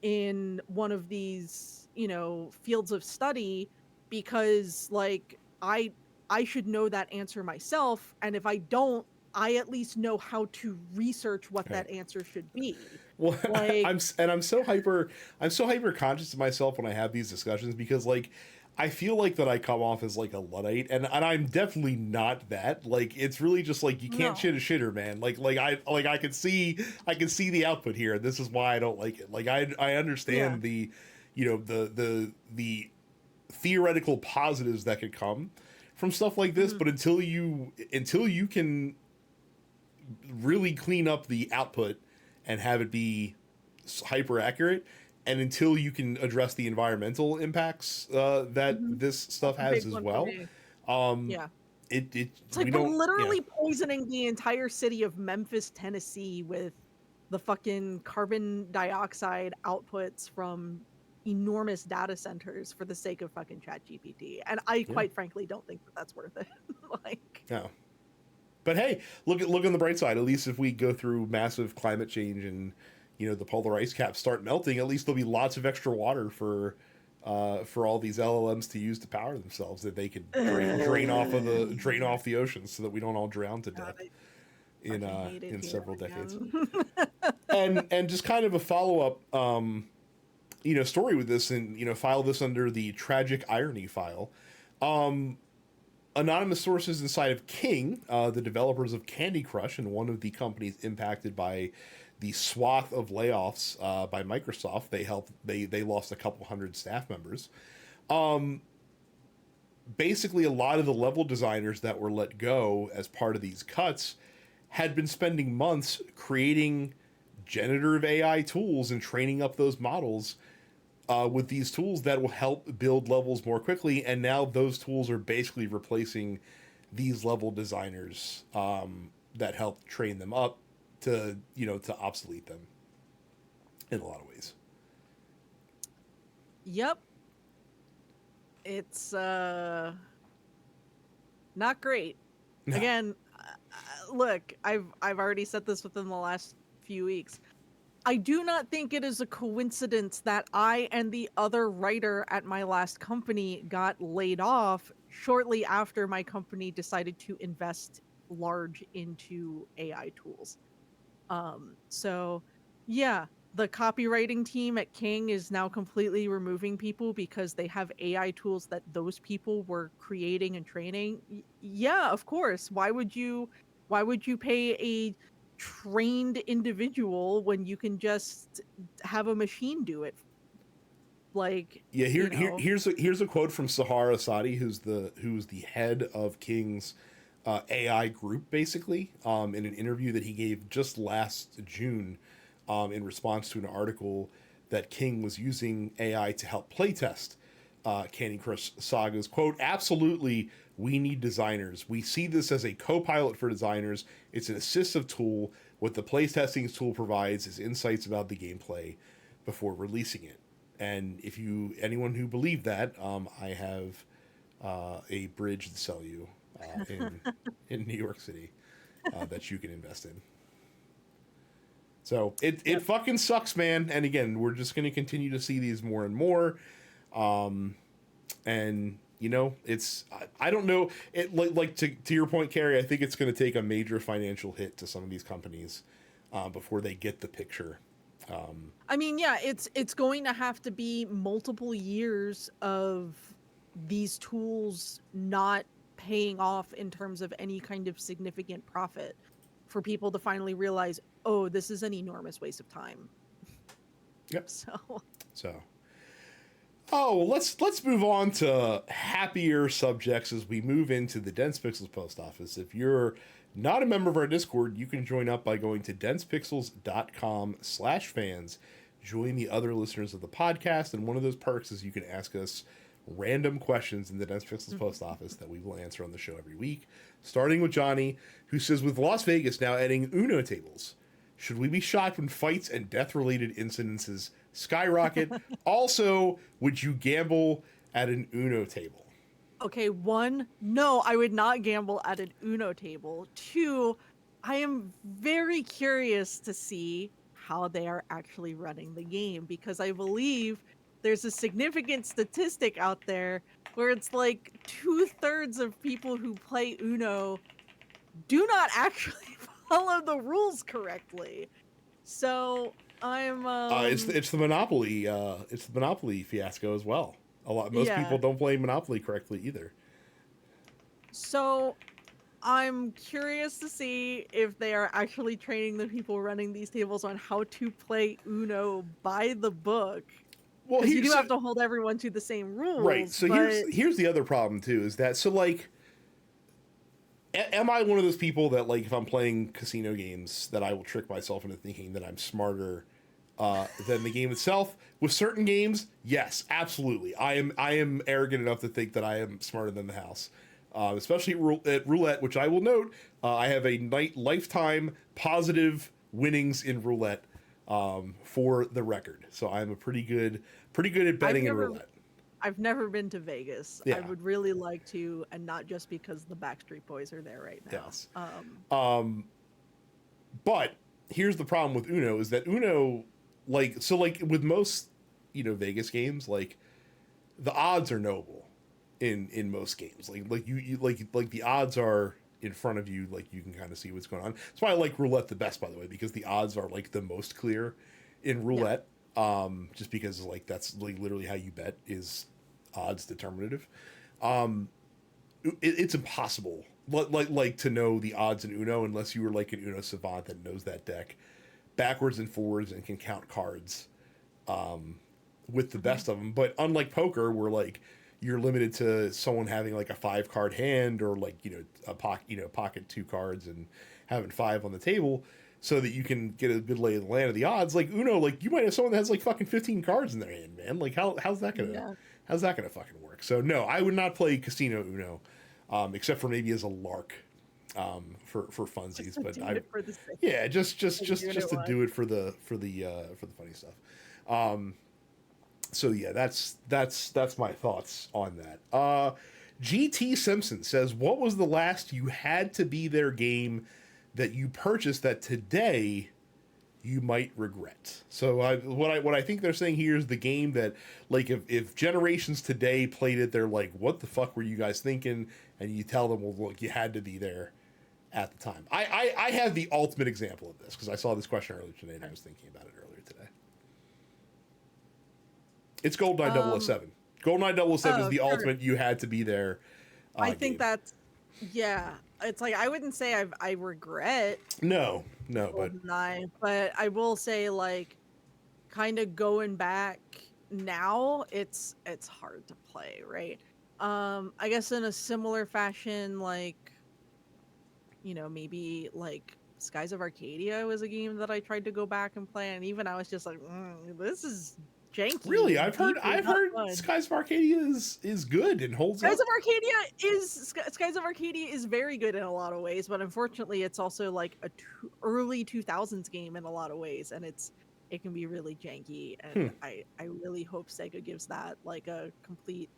in one of these, fields of study, because like I should know that answer myself, and if I don't, I at least know how to research what that answer should be. Well, like, I'm so hyper conscious of myself when I have these discussions, because like I feel like that I come off as like a Luddite, and I'm definitely not that. Like it's really just like you can't shit a shitter, man. Like I can see the output here, and this is why I don't like it. Like I understand the theoretical positives that could come from stuff like this, but until you can really clean up the output and have it be hyper accurate, and until you can address the environmental impacts that this stuff has as well, it's like we're literally poisoning the entire city of Memphis, Tennessee, with the fucking carbon dioxide outputs from enormous data centers for the sake of fucking ChatGPT, and I quite frankly don't think that that's worth it. But hey, look on the bright side. At least if we go through massive climate change and the polar ice caps start melting, at least there'll be lots of extra water for all these LLMs to use to power themselves, that they could drain off the oceans, so that we don't all drown to death in several decades. and just kind of a follow up story with this, and file this under the tragic irony file. Anonymous sources inside of King, the developers of Candy Crush and one of the companies impacted by the swath of layoffs by Microsoft, they lost a couple hundred staff members. Basically, a lot of the level designers that were let go as part of these cuts had been spending months creating generative AI tools and training up those models with these tools that will help build levels more quickly, and now those tools are basically replacing these level designers that helped train them up to obsolete them in a lot of ways. Yep. It's not great. No. Again, look, I've already said this within the last few weeks. I do not think it is a coincidence that I and the other writer at my last company got laid off shortly after my company decided to invest large into AI tools. So yeah, the copywriting team at King is now completely removing people because they have AI tools that those people were creating and training. Yeah, of course. Why would you pay a trained individual when you can just have a machine do it? Like, Yeah, you know. here's a quote from Sahar Asadi, who's the head of King's AI group, basically, in an interview that he gave just last June, in response to an article that King was using AI to help playtest Candy Crush Saga's. Quote, absolutely, we need designers. We see this as a co-pilot for designers. It's an assistive tool. What the playtesting tool provides is insights about the gameplay before releasing it. And if anyone who believed that, I have a bridge to sell you in New York City that you can invest in. So it fucking sucks, man. And again, we're just going to continue to see these more and more. And you know, I don't know. It like to your point, Carrie. I think it's going to take a major financial hit to some of these companies before they get the picture. I mean, yeah, it's going to have to be multiple years of these tools not paying off in terms of any kind of significant profit for people to finally realize, oh, this is an enormous waste of time. Yep. So. Oh, let's move on to happier subjects as we move into the Dense Pixels post office. If you're not a member of our Discord, you can join up by going to densepixels.com/fans. Join the other listeners of the podcast, and one of those perks is you can ask us random questions in the Dense Pixels post office that we will answer on the show every week. Starting with Johnny, who says, with Las Vegas now adding Uno tables, should we be shocked when fights and death-related incidences skyrocket? Also, would you gamble at an Uno table? Okay, 1, no, I would not gamble at an Uno table. 2, I am very curious to see how they are actually running the game, because I believe there's a significant statistic out there where it's like 2/3 of people who play Uno do not actually follow the rules correctly. So I'm it's the Monopoly fiasco as well. Most people don't play Monopoly correctly either. So I'm curious to see if they are actually training the people running these tables on how to play Uno by the book. Well, you do have to hold everyone to the same rules. Right. So here's the other problem too, is that, so like, am I one of those people that, like, if I'm playing casino games, that I will trick myself into thinking that I'm smarter than the game itself? With certain games, yes, absolutely. I am arrogant enough to think that I am smarter than the house. Especially at roulette, which I will note, I have a lifetime positive winnings in roulette, for the record. So I'm a pretty good at betting in roulette. I've never been to Vegas. Yeah. I would really like to, and not just because the Backstreet Boys are there right now. Yes. But here's the problem with Uno, is that Uno, like with most, Vegas games, like, the odds are knowable in most games. Like you the odds are in front of you, like, you can kind of see what's going on. That's why I like roulette the best, by the way, because the odds are, like, the most clear in roulette. Yeah. Just because, like, that's like literally how you bet, is odds determinative. It's impossible like to know the odds in Uno unless you were like an Uno savant that knows that deck backwards and forwards and can count cards with the best of them. But unlike poker, where, like, you're limited to someone having, like, a 5-card hand, or, like, pocket 2 cards and having 5 on the table, so that you can get a good lay of the land of the odds. Like Uno, like, you might have someone that has, like, fucking 15 cards in their hand, man. Like, how's that gonna fucking work? So no, I would not play casino Uno, except for maybe as a lark, for funsies. But just to do it for the funny stuff. So yeah, that's my thoughts on that. GT Simpson says, what was the last you had to be there game that you purchased that today you might regret? So what I think they're saying here is the game that, like, if generations today played it, they're like, what the fuck were you guys thinking? And you tell them, well, look, you had to be there at the time. I have the ultimate example of this because I saw this question earlier today and I was thinking about it earlier today. It's GoldenEye 007. GoldenEye 007 is the ultimate you had to be there. I think that's, yeah. It's like, I wouldn't say I regret No, GoldenEye, but I will say, like, kind of going back now, it's hard to play, right? I guess in a similar fashion, like, you know, maybe like Skies of Arcadia was a game that I tried to go back and play, and even I was just like, this is janky. Really, I've heard Skies of Arcadia is good and holds up. Skies of Arcadia is very good in a lot of ways, but unfortunately, it's also like a early 2000s game in a lot of ways, and it can be really janky. And I really hope Sega gives that like a complete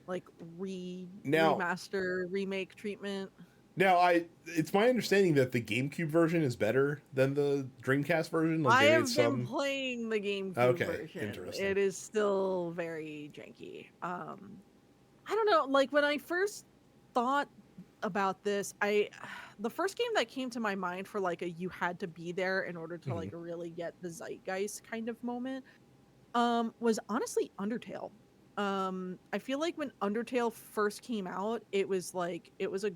like remaster remake treatment. Now, it's my understanding that the GameCube version is better than the Dreamcast version. Like, I have been playing the GameCube version. Interesting. It is still very janky. I don't know. Like, when I first thought about this, the first game that came to my mind for like a you had to be there in order to like really get the zeitgeist kind of moment was honestly Undertale. I feel like when Undertale first came out, it was a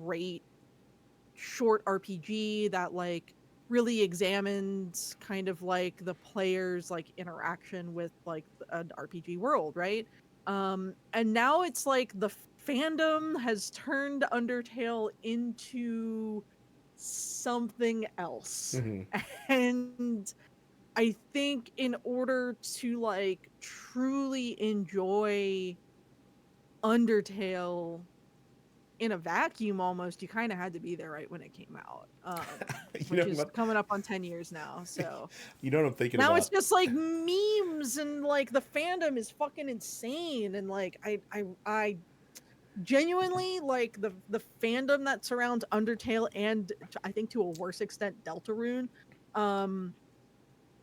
great short RPG that like really examines kind of like the player's like interaction with like an RPG world, right? And now it's like the fandom has turned Undertale into something else. And I think in order to like truly enjoy Undertale in a vacuum almost, you kind of had to be there right when it came out, which is coming up on 10 years now. So you know what I'm thinking now about? It's just like memes and like the fandom is fucking insane, and like I genuinely like the fandom that surrounds Undertale, and I think to a worse extent Deltarune,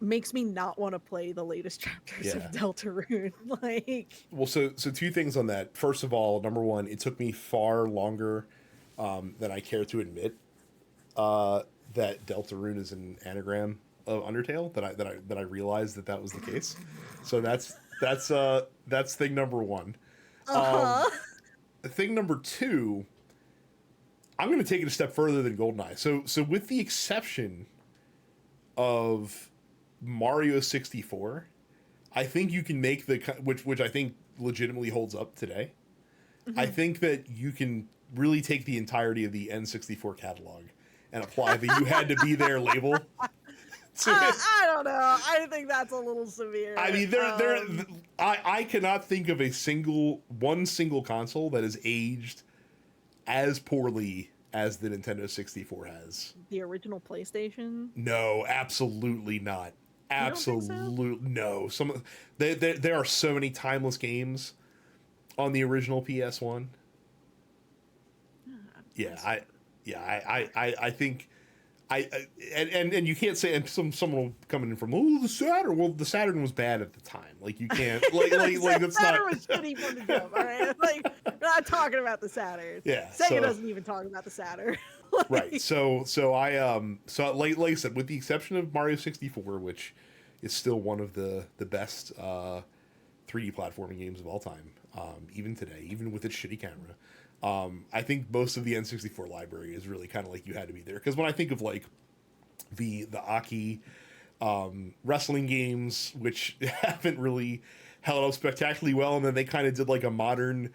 makes me not want to play the latest chapters of Deltarune. Like, well, so two things on that. First of all, number one, it took me far longer than I care to admit that Deltarune is an anagram of Undertale. That I realized that was the case. So that's thing number one. Thing number two, I'm going to take it a step further than GoldenEye. So with the exception of Mario 64, I think you can make which I think legitimately holds up today. I think that you can really take the entirety of the N64 catalog and apply the "you had to be there" label. I don't know. I think that's a little severe. I mean, I cannot think of one single console that has aged as poorly as the Nintendo 64 has. The original PlayStation? No, absolutely not. Absolutely no. There are so many timeless games on the original PS1. I think and you can't say, and someone will come in from the Saturn. Well, the Saturn was bad at the time. Like, you can't like that's Saturn not. was shitty from the jump. All right, like, we're not talking about the Saturn. Yeah, Sega doesn't even talk about the Saturn. Like, right. So like I said, with the exception of Mario 64, which is still one of the best 3D platforming games of all time, even today, even with its shitty camera. I think most of the N64 library is really kind of like you had to be there. Because when I think of like the Aki wrestling games, which haven't really held up spectacularly well, and then they kind of did like a modern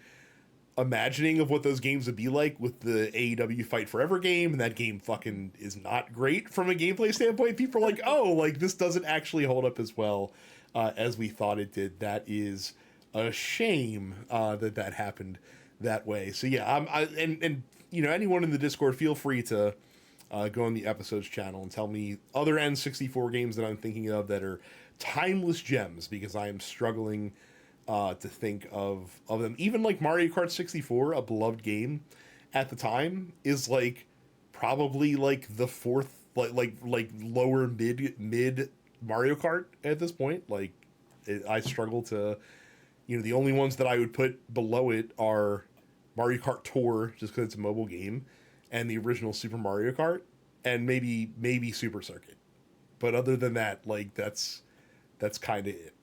imagining of what those games would be like with the AEW Fight Forever game, and that game fucking is not great from a gameplay standpoint. People are like, oh, like this doesn't actually hold up as well as we thought it did. That is a shame that happened that way. So yeah, and you know, anyone in the Discord, feel free to go on the episodes channel and tell me other N64 games that I'm thinking of that are timeless gems, because I am struggling to think of them. Even like Mario Kart 64, a beloved game at the time, is like probably like the fourth like lower mid Mario Kart at this point. Like I struggle to, you know, the only ones that I would put below it are Mario Kart Tour, just because it's a mobile game, and the original Super Mario Kart, and maybe Super Circuit. But other than that, like that's kind of it.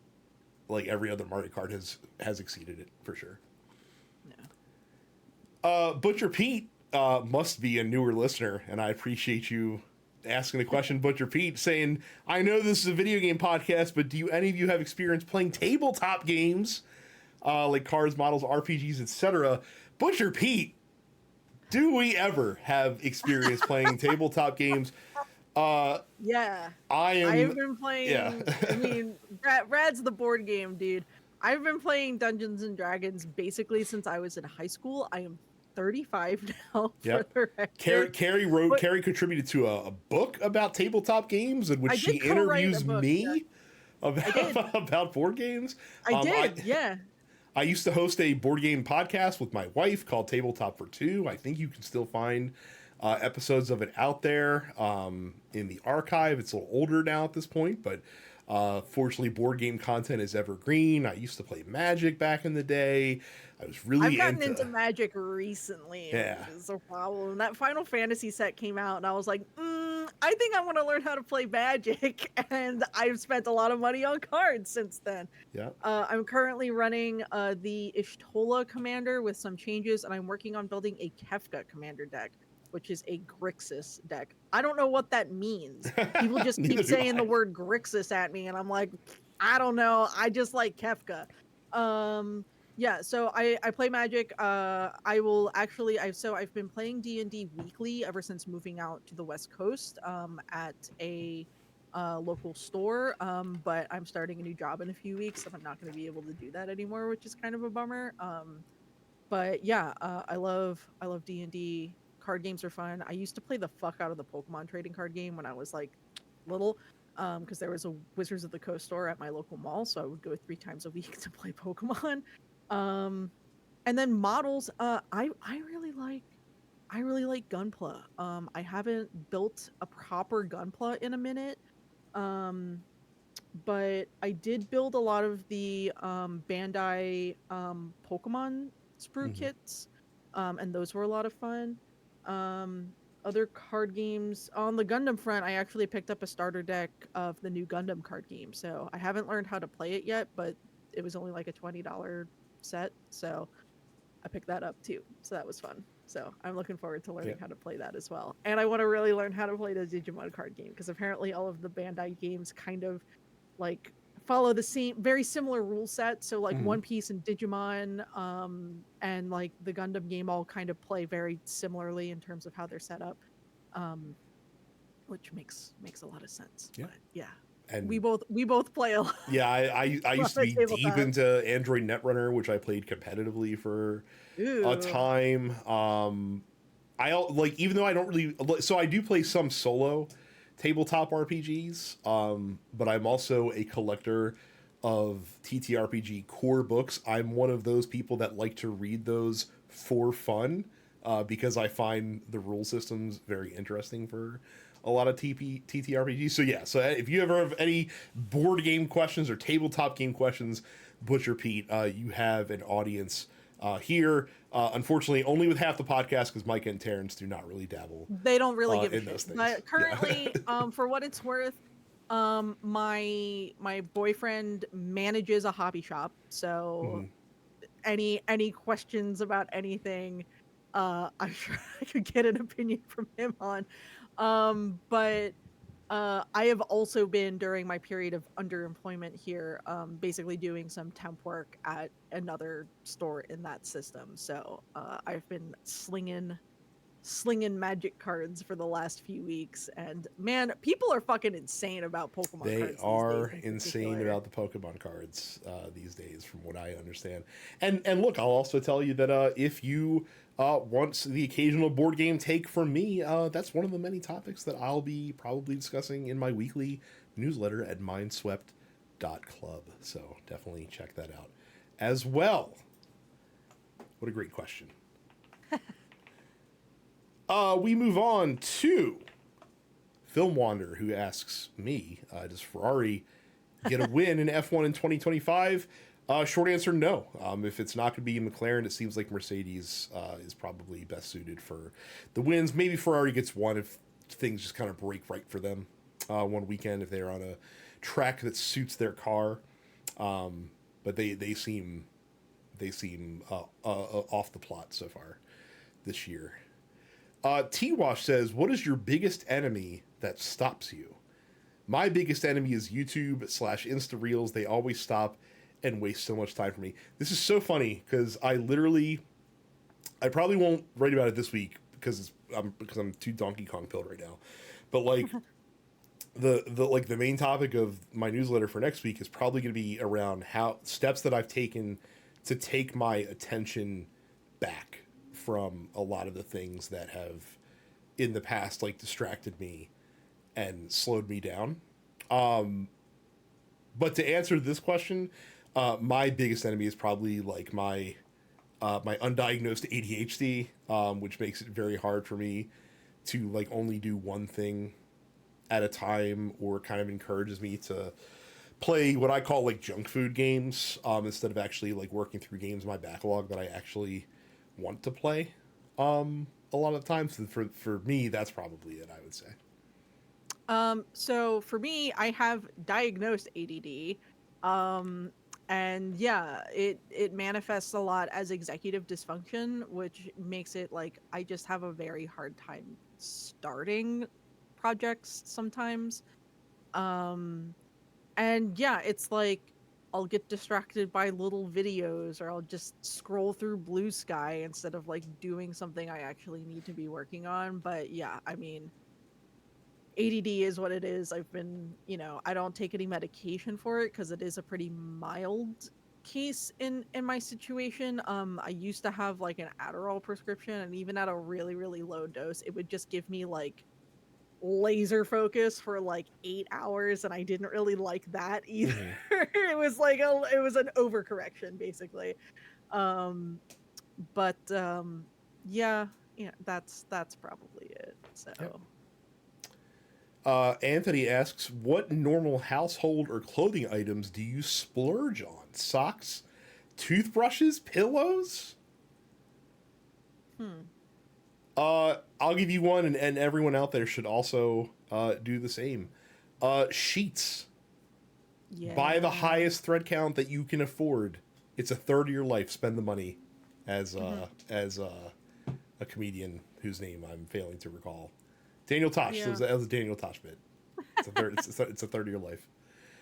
Like every other Mario Kart has exceeded it for sure. Yeah. Butcher Pete must be a newer listener, and I appreciate you asking the question. Butcher Pete saying, "I know this is a video game podcast, but do any of you have experience playing tabletop games like cards, models, RPGs, etc.?" Butcher Pete, do we ever have experience playing tabletop games? Yeah. I've been playing. Yeah. I mean, Rad's the board game, dude. I've been playing Dungeons and Dragons basically since I was in high school. I am 35 now. Yep. For the record. Carrie contributed to a book about tabletop games in which she interviews me about board games. I did. Yeah. I used to host a board game podcast with my wife called Tabletop for Two. I think you can still find episodes of it out there in the archive. It's a little older now at this point, but fortunately, board game content is evergreen. I used to play Magic back in the day. I was really I've gotten into Magic recently. Yeah. Which is a problem. That Final Fantasy set came out, and I was like, I think I want to learn how to play Magic, and I've spent a lot of money on cards since then. Yeah. I'm currently running the Ishtola commander with some changes, and I'm working on building a Kefka commander deck, which is a Grixis deck. I don't know what that means. People just keep saying the word Grixis at me, and I'm like, I don't know. I just like Kefka. Yeah, so I play Magic. I've been playing D&D weekly ever since moving out to the West Coast at a local store. But I'm starting a new job in a few weeks, so I'm not going to be able to do that anymore, which is kind of a bummer. But yeah, I love D&D. Card games are fun. I used to play the fuck out of the Pokemon trading card game when I was like little, because there was a Wizards of the Coast store at my local mall, so I would go 3 times a week to play Pokemon. And then models, I really like Gunpla. I haven't built a proper Gunpla in a minute, but I did build a lot of the Bandai Pokemon sprue kits, and those were a lot of fun. Other card games on the Gundam front, I actually picked up a starter deck of the new Gundam card game, so I haven't learned how to play it yet, but it was only like a $20 set, so I picked that up too, so that was fun. So I'm looking forward to learning how to play that as well, and I want to really learn how to play the Digimon card game, because apparently all of the Bandai games kind of like follow the same, very similar rule set. So like One Piece and Digimon, and like the Gundam game all kind of play very similarly in terms of how they're set up, which makes a lot of sense. Yeah. But yeah, and we both play a lot. Yeah, I used to be deep into Android Netrunner, which I played competitively for a time. I like, even though I don't really, so I do play some solo tabletop RPGs, but I'm also a collector of TTRPG core books. I'm one of those people that like to read those for fun, because I find the rule systems very interesting for a lot of TTRPGs. So yeah, so if you ever have any board game questions or tabletop game questions, Butcher Pete, you have an audience here. Unfortunately, only with half the podcast, because Mike and Terrence do not really dabble. They don't really give a those shit. things. But currently, for what it's worth, my boyfriend manages a hobby shop, so any questions about anything, I'm sure I could get an opinion from him on. But I have also been, during my period of underemployment here, basically doing some temp work at another store in that system. So I've been slinging Magic cards for the last few weeks, and man, people are fucking insane about Pokemon cards. They are insane about the Pokemon cards these days, from what I understand. And look, I'll also tell you that if you want the occasional board game take from me, that's one of the many topics that I'll be probably discussing in my weekly newsletter at mindswept.club. So definitely check that out as well. What a great question. We move on to Film Wander, who asks me, does Ferrari get a win in F1 in 2025? Short answer, no. If it's not going to be McLaren, it seems like Mercedes is probably best suited for the wins. Maybe Ferrari gets one if things just kind of break right for them one weekend if they're on a track that suits their car. But they seem off the plot so far this year. T-Wash says, what is your biggest enemy that stops you? My biggest enemy is YouTube / Insta Reels. They always stop and waste so much time for me. This is so funny because I probably won't write about it this week because I'm too Donkey Kong pilled right now. But like the main topic of my newsletter for next week is probably going to be around how steps that I've taken to take my attention back from a lot of the things that have in the past like distracted me and slowed me down. But to answer this question, my biggest enemy is probably like my undiagnosed ADHD, which makes it very hard for me to like only do one thing at a time, or kind of encourages me to play what I call like junk food games, instead of actually like working through games in my backlog that I actually want to play. A lot of times for me, that's probably it, I would say. So for me, I have diagnosed ADD. And yeah, it manifests a lot as executive dysfunction, which makes it like I just have a very hard time starting projects sometimes. And yeah, it's like I'll get distracted by little videos, or I'll just scroll through Blue Sky instead of like doing something I actually need to be working on. But yeah, I mean, ADD is what it is. I've been, I don't take any medication for it because it is a pretty mild case in my situation. I used to have like an Adderall prescription, and even at a really, really low dose, it would just give me like laser focus for like 8 hours, and I didn't really like that either. Mm-hmm. It was like it was an overcorrection basically. But yeah, that's probably it. So. Yep. Anthony asks, what normal household or clothing items do you splurge on? Socks, toothbrushes, pillows? I'll give you one, and everyone out there should also do the same. Sheets. Yeah. Buy the highest thread count that you can afford. It's a third of your life. Spend the money, as a comedian whose name I'm failing to recall. Daniel Tosh. Yeah. That was a Daniel Tosh bit. It's a third. It's a third of your life.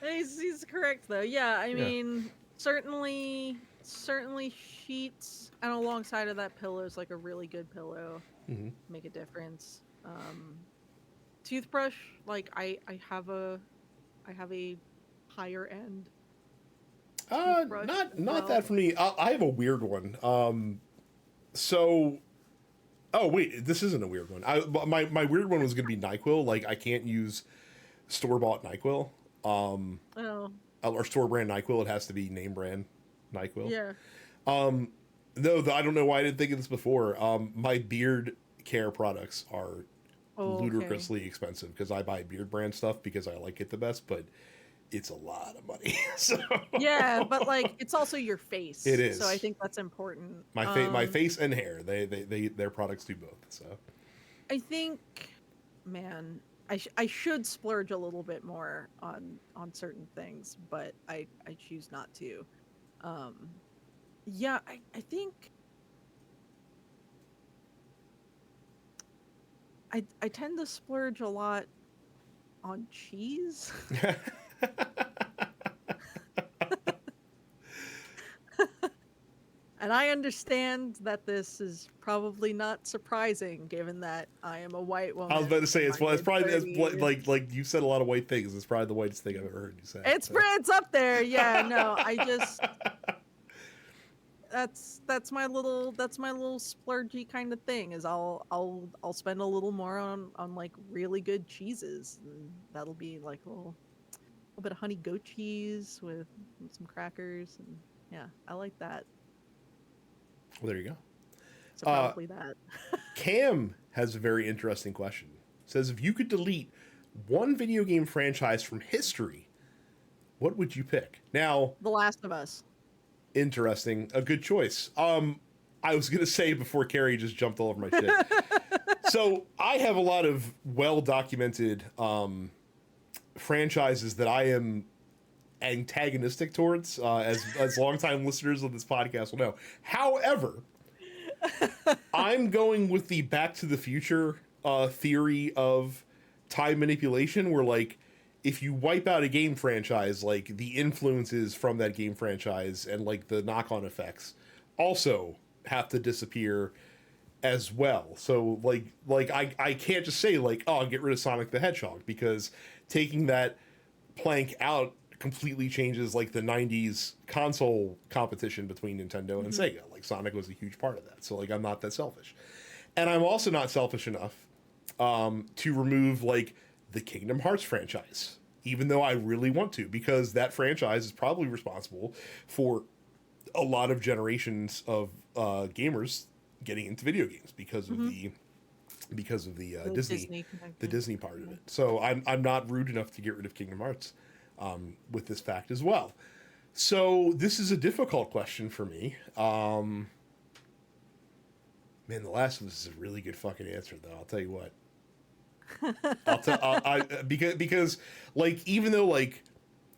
He's correct though. Yeah, I mean, certainly sheets, and alongside of that, pillows, like a really good pillow, make a difference. Toothbrush, like I have a higher end. Not that for me. I have a weird one. So. Oh wait, this isn't a weird one. My weird one was gonna be NyQuil. Like I can't use store-bought NyQuil. Or store brand NyQuil. It has to be name brand NyQuil. Yeah. No, I don't know why I didn't think of this before. My beard care products are ludicrously expensive because I buy beard brand stuff because I like it the best, but it's a lot of money. So. Yeah, but like it's also your face. It is. So I think that's important. My face and hair. Their products do both. So I think, man, I should splurge a little bit more on certain things, but I choose not to. Yeah, I think I tend to splurge a lot on cheese. And I understand that this is probably not surprising, given that I am a white woman. I was about to say it's probably like you said a lot of white things. It's probably the whitest thing I've ever heard you say. It's up there. Yeah, no, I just that's my little splurgy kind of thing. Is I'll spend a little more on like really good cheeses, and that'll be like a little bit of honey goat cheese with some crackers, and yeah, I like that. Well, there you go. So probably that. Cam has a very interesting question. It says, if you could delete one video game franchise from history, what would you pick? Now, The Last of Us. Interesting. A good choice. I was gonna say before Carrie just jumped all over my shit. So I have a lot of well-documented franchises that I am antagonistic towards, as longtime listeners of this podcast will know. However, I'm going with the Back to the Future theory of time manipulation, where like if you wipe out a game franchise, like the influences from that game franchise and like the knock-on effects also have to disappear as well. So like I can't just say like, oh, get rid of Sonic the Hedgehog, because taking that plank out completely changes like the 90s console competition between Nintendo and Sega. Like Sonic was a huge part of that. So like I'm not that selfish. And I'm also not selfish enough to remove like the Kingdom Hearts franchise, even though I really want to, because that franchise is probably responsible for a lot of generations of gamers getting into video games because of the Disney part of it. So I'm not rude enough to get rid of Kingdom Hearts with this fact as well. So this is a difficult question for me. Man, The Last of Us is a really good fucking answer, though. I'll tell you what. Because like, even though like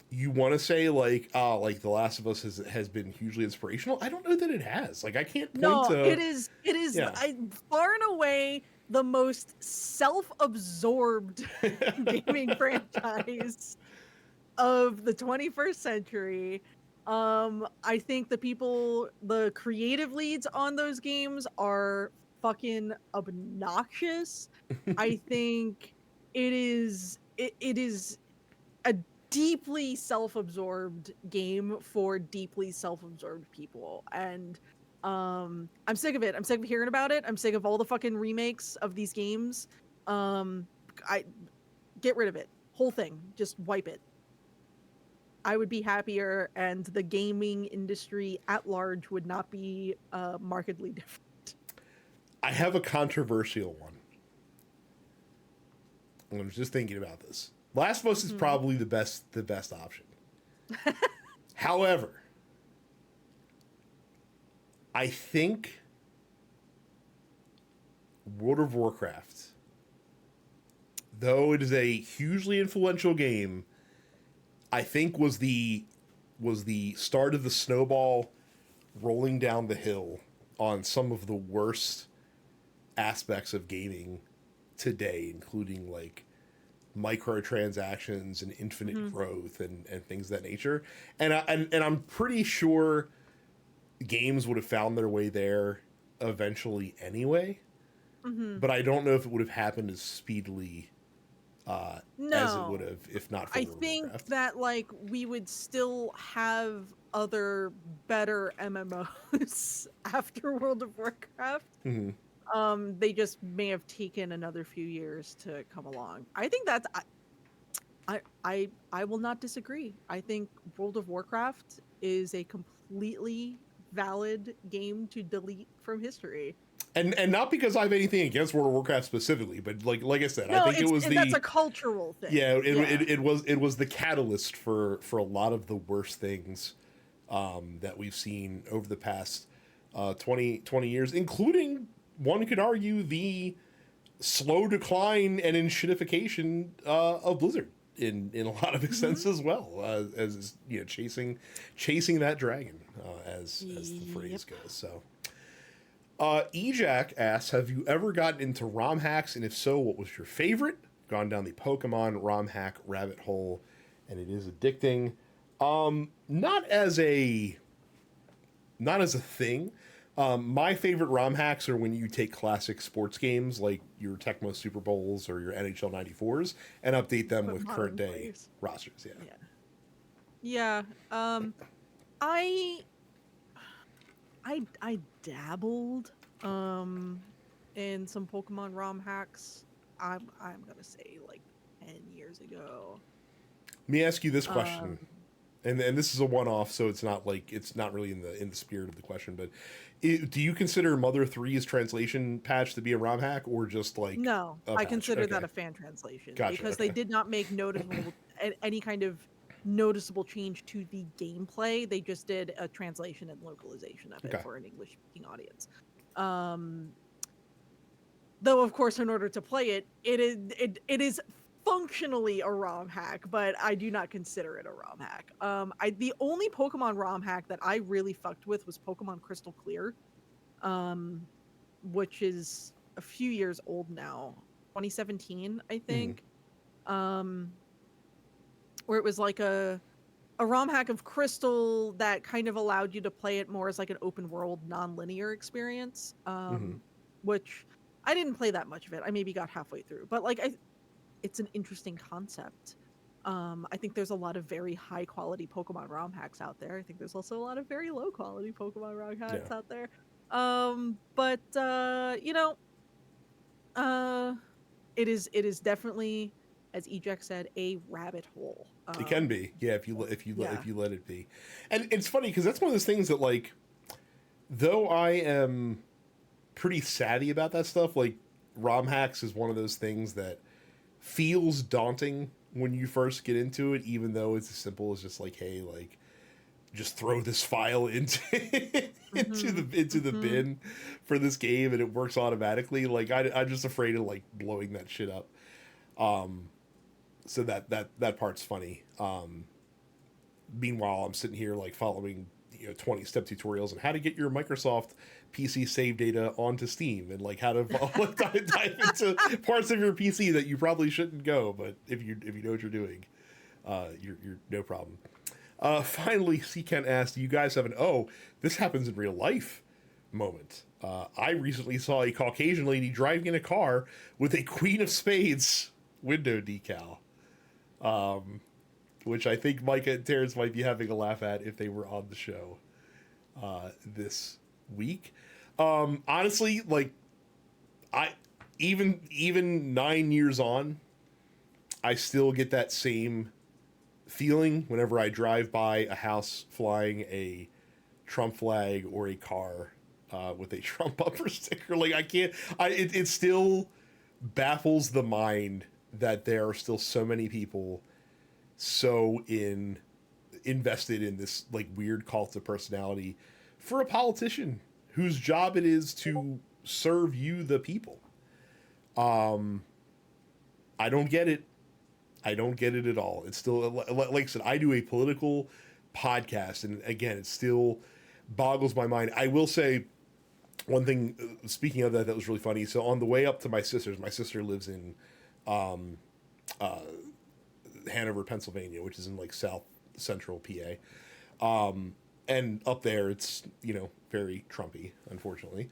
you want to say like, like The Last of Us has been hugely inspirational, I don't know that it has. Like, I can't point to. It is yeah. Far and away the most self-absorbed gaming franchise of the 21st century. I think the creative leads on those games are fucking obnoxious. I think it is a deeply self-absorbed game for deeply self-absorbed people, and I'm sick of it. I'm sick of hearing about it. I'm sick of all the fucking remakes of these games. I get rid of it. Whole thing. Just wipe it. I would be happier, and the gaming industry at large would not be markedly different. I have a controversial one. I was just thinking about this. Last of Us is probably the best option. However, I think World of Warcraft, though it is a hugely influential game, I think was the start of the snowball rolling down the hill on some of the worst aspects of gaming today, including like microtransactions and infinite growth and things of that nature. And I'm pretty sure games would have found their way there eventually anyway. But I don't know if it would have happened as speedily as it would have if not for World of think Warcraft. That like we would still have other better MMOs after World of Warcraft. They just may have taken another few years to come along. I think that's I will not disagree. I think World of Warcraft is a completely valid game to delete from history. And not because I have anything against World of Warcraft specifically, but like I said, No, I think that's a cultural thing. Yeah, it was the catalyst for a lot of the worst things that we've seen over the past 20 years, including, one could argue, the slow decline and enshittification of Blizzard in a lot of extents as well, as you know, chasing that dragon, as the phrase goes. So. Ejac asks, have you ever gotten into ROM hacks, and if so, what was your favorite? Gone down the Pokemon ROM hack rabbit hole, and it is addicting. Not as a thing. My favorite ROM hacks are when you take classic sports games like your Tecmo Super Bowls or your NHL 94s and update them with current day rosters. Yeah. I dabbled in some Pokemon ROM hacks. I'm gonna say like 10 years ago. Let me ask you this question, and this is a one-off, so it's not really in the spirit of the question. But do you consider Mother 3's translation patch to be a ROM hack, or just like no? I consider that a fan translation because they did not make noticeable any kind of noticeable change to the gameplay. They just did a translation and localization of it for an English-speaking audience. Though, of course, in order to play it, it is functionally a ROM hack, but I do not consider it a ROM hack. The only Pokemon ROM hack that I really fucked with was Pokemon Crystal Clear, which is a few years old now, 2017, I think. Where it was like a ROM hack of Crystal that kind of allowed you to play it more as like an open world, non-linear experience. Which I didn't play that much of it. I maybe got halfway through, but like it's an interesting concept. I think there's a lot of very high quality Pokemon ROM hacks out there. I think there's also a lot of very low quality Pokemon ROM hacks out there. But you know, it is definitely, as Eject said, a rabbit hole. It can be, if you let it be. And it's funny because that's one of those things that, like, though I am pretty savvy about that stuff, like, ROM hacks is one of those things that feels daunting when you first get into it, even though it's as simple as just like, hey, like, just throw this file into into the bin for this game and it works automatically. Like, I'm just afraid of like blowing that shit up. So that part's funny. Meanwhile, I'm sitting here like following 20-step tutorials on how to get your Microsoft PC save data onto Steam and like how to dive into parts of your PC that you probably shouldn't go, but if you know what you're doing, you're no problem. Finally, Ken asked, do you guys have an this happens in real life moment? I recently saw a Caucasian lady driving in a car with a Queen of Spades window decal, which I think Micah and Terrence might be having a laugh at if they were on the show this week. Honestly, like, I even 9 years on, I still get that same feeling whenever I drive by a house flying a Trump flag or a car with a Trump bumper sticker. Like, it still baffles the mind that there are still so many people so invested in this like weird cult of personality for a politician whose job it is to serve you, the people. I don't get it. I don't get it at all. It's still, like I said, I do a political podcast, and again, it still boggles my mind. I will say one thing, speaking of that was really funny. So on the way up to my sister lives in Hanover, Pennsylvania, which is in like south central PA. And up there, it's, very Trumpy, unfortunately.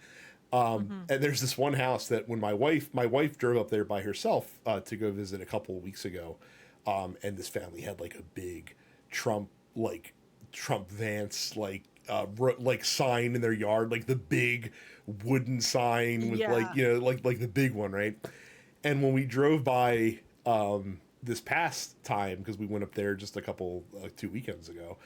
And there's this one house that when my wife drove up there by herself to go visit a couple of weeks ago, and this family had like a big Trump Vance like sign in their yard, like the big wooden sign with like the big one, right? And when we drove by this past time, because we went up there just a couple 2 weekends ago,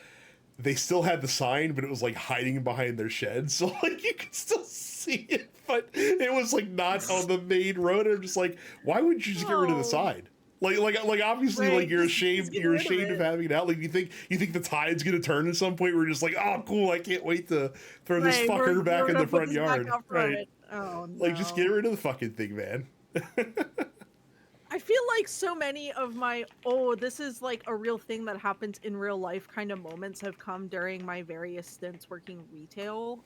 they still had the sign, but it was like hiding behind their shed, so like you could still see it, but it was like not on the main road. I'm just like, why would you just get rid of the sign? Like obviously, right. Like you're ashamed of having it out. Like you think the tide's gonna turn at some point. We're just like, oh cool, I can't wait to throw this fucker back in the front yard. Right? Oh no! Like just get rid of the fucking thing, man. I feel like so many of my this is like a real thing that happens in real life kind of moments have come during my various stints working retail.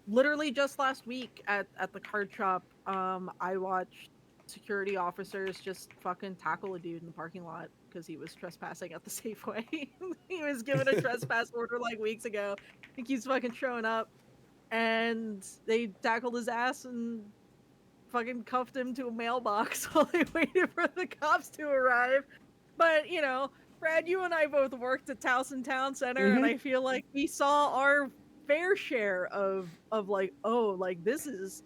Literally just last week at the card shop, I watched security officers just fucking tackle a dude in the parking lot because he was trespassing at the Safeway. He was given a trespass order like weeks ago. He keeps fucking showing up, and they tackled his ass and fucking cuffed him to a mailbox while they waited for the cops to arrive. But Brad, you and I both worked at Towson Town Center, and I feel like we saw our fair share of like, this is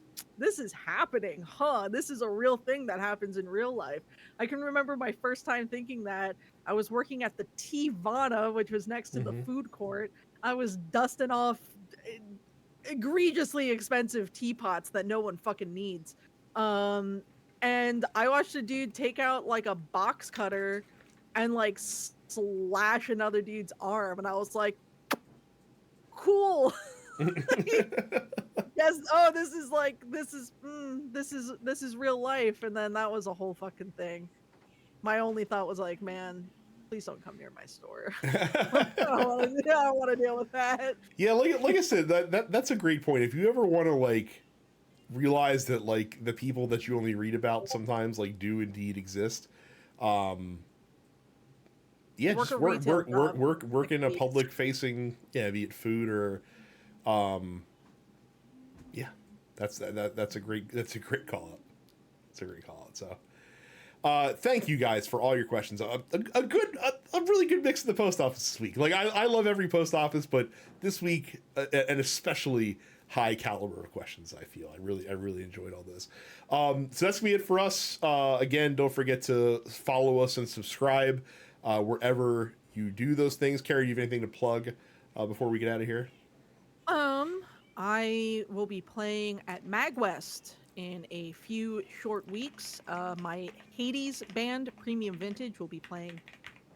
happening, huh? This is a real thing that happens in real life. I can remember my first time thinking that. I was working at the Tivana, which was next to the food court. I was dusting off egregiously expensive teapots that no one fucking needs. And I watched a dude take out like a box cutter and like slash another dude's arm, and I was like, cool. Yes. Oh, this is real life. And then that was a whole fucking thing. My only thought was like, man, please don't come near my store. I don't want to deal with that. Yeah, like I said, that's a great point. If you ever want to like realize that like the people that you only read about sometimes like do indeed exist, yeah, just work in a public facing, yeah, be it food or, yeah, that's a great call out. It's a great call out. So. Thank you guys for all your questions. A really good mix of the post office this week. Like I love every post office, but this week an especially high caliber of questions. I feel I really enjoyed all this. So that's gonna be it for us. Again, don't forget to follow us and subscribe wherever you do those things. Carrie, do you have anything to plug before we get out of here? I will be playing at MagWest in a few short weeks. My Hades band, Premium Vintage, will be playing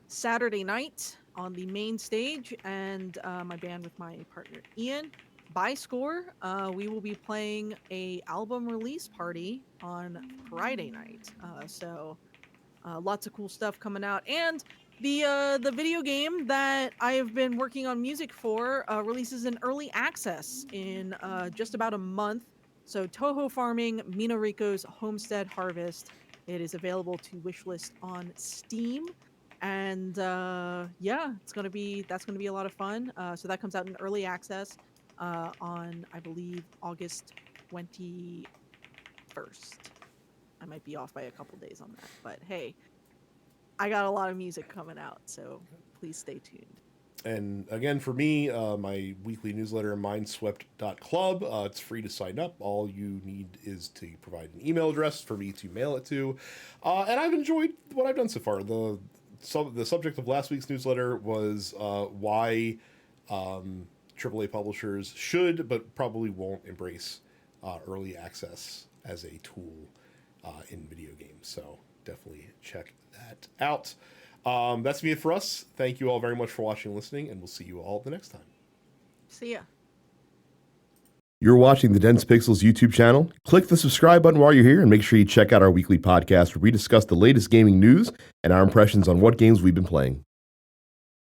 Saturday night on the main stage, and my band with my partner Ian, By Score, we will be playing a album release party on Friday night. So lots of cool stuff coming out, and the video game that I have been working on music for releases in early access in just about a month. So Toho Farming, Minariko's Homestead Harvest. It is available to wishlist on Steam, and yeah, that's gonna be a lot of fun. So that comes out in early access on, I believe, August 21st. I might be off by a couple days on that, but hey, I got a lot of music coming out, so please stay tuned. And again, for me, my weekly newsletter, mindswept.club, it's free to sign up. All you need is to provide an email address for me to mail it to. And I've enjoyed what I've done so far. The subject of last week's newsletter was why AAA publishers should, but probably won't, embrace early access as a tool in video games. So definitely check that out. That's it for us. Thank you all very much for watching and listening, and we'll see you all the next time. See ya. You're watching the Dense Pixels YouTube channel. Click the subscribe button while you're here, and make sure you check out our weekly podcast where we discuss the latest gaming news and our impressions on what games we've been playing.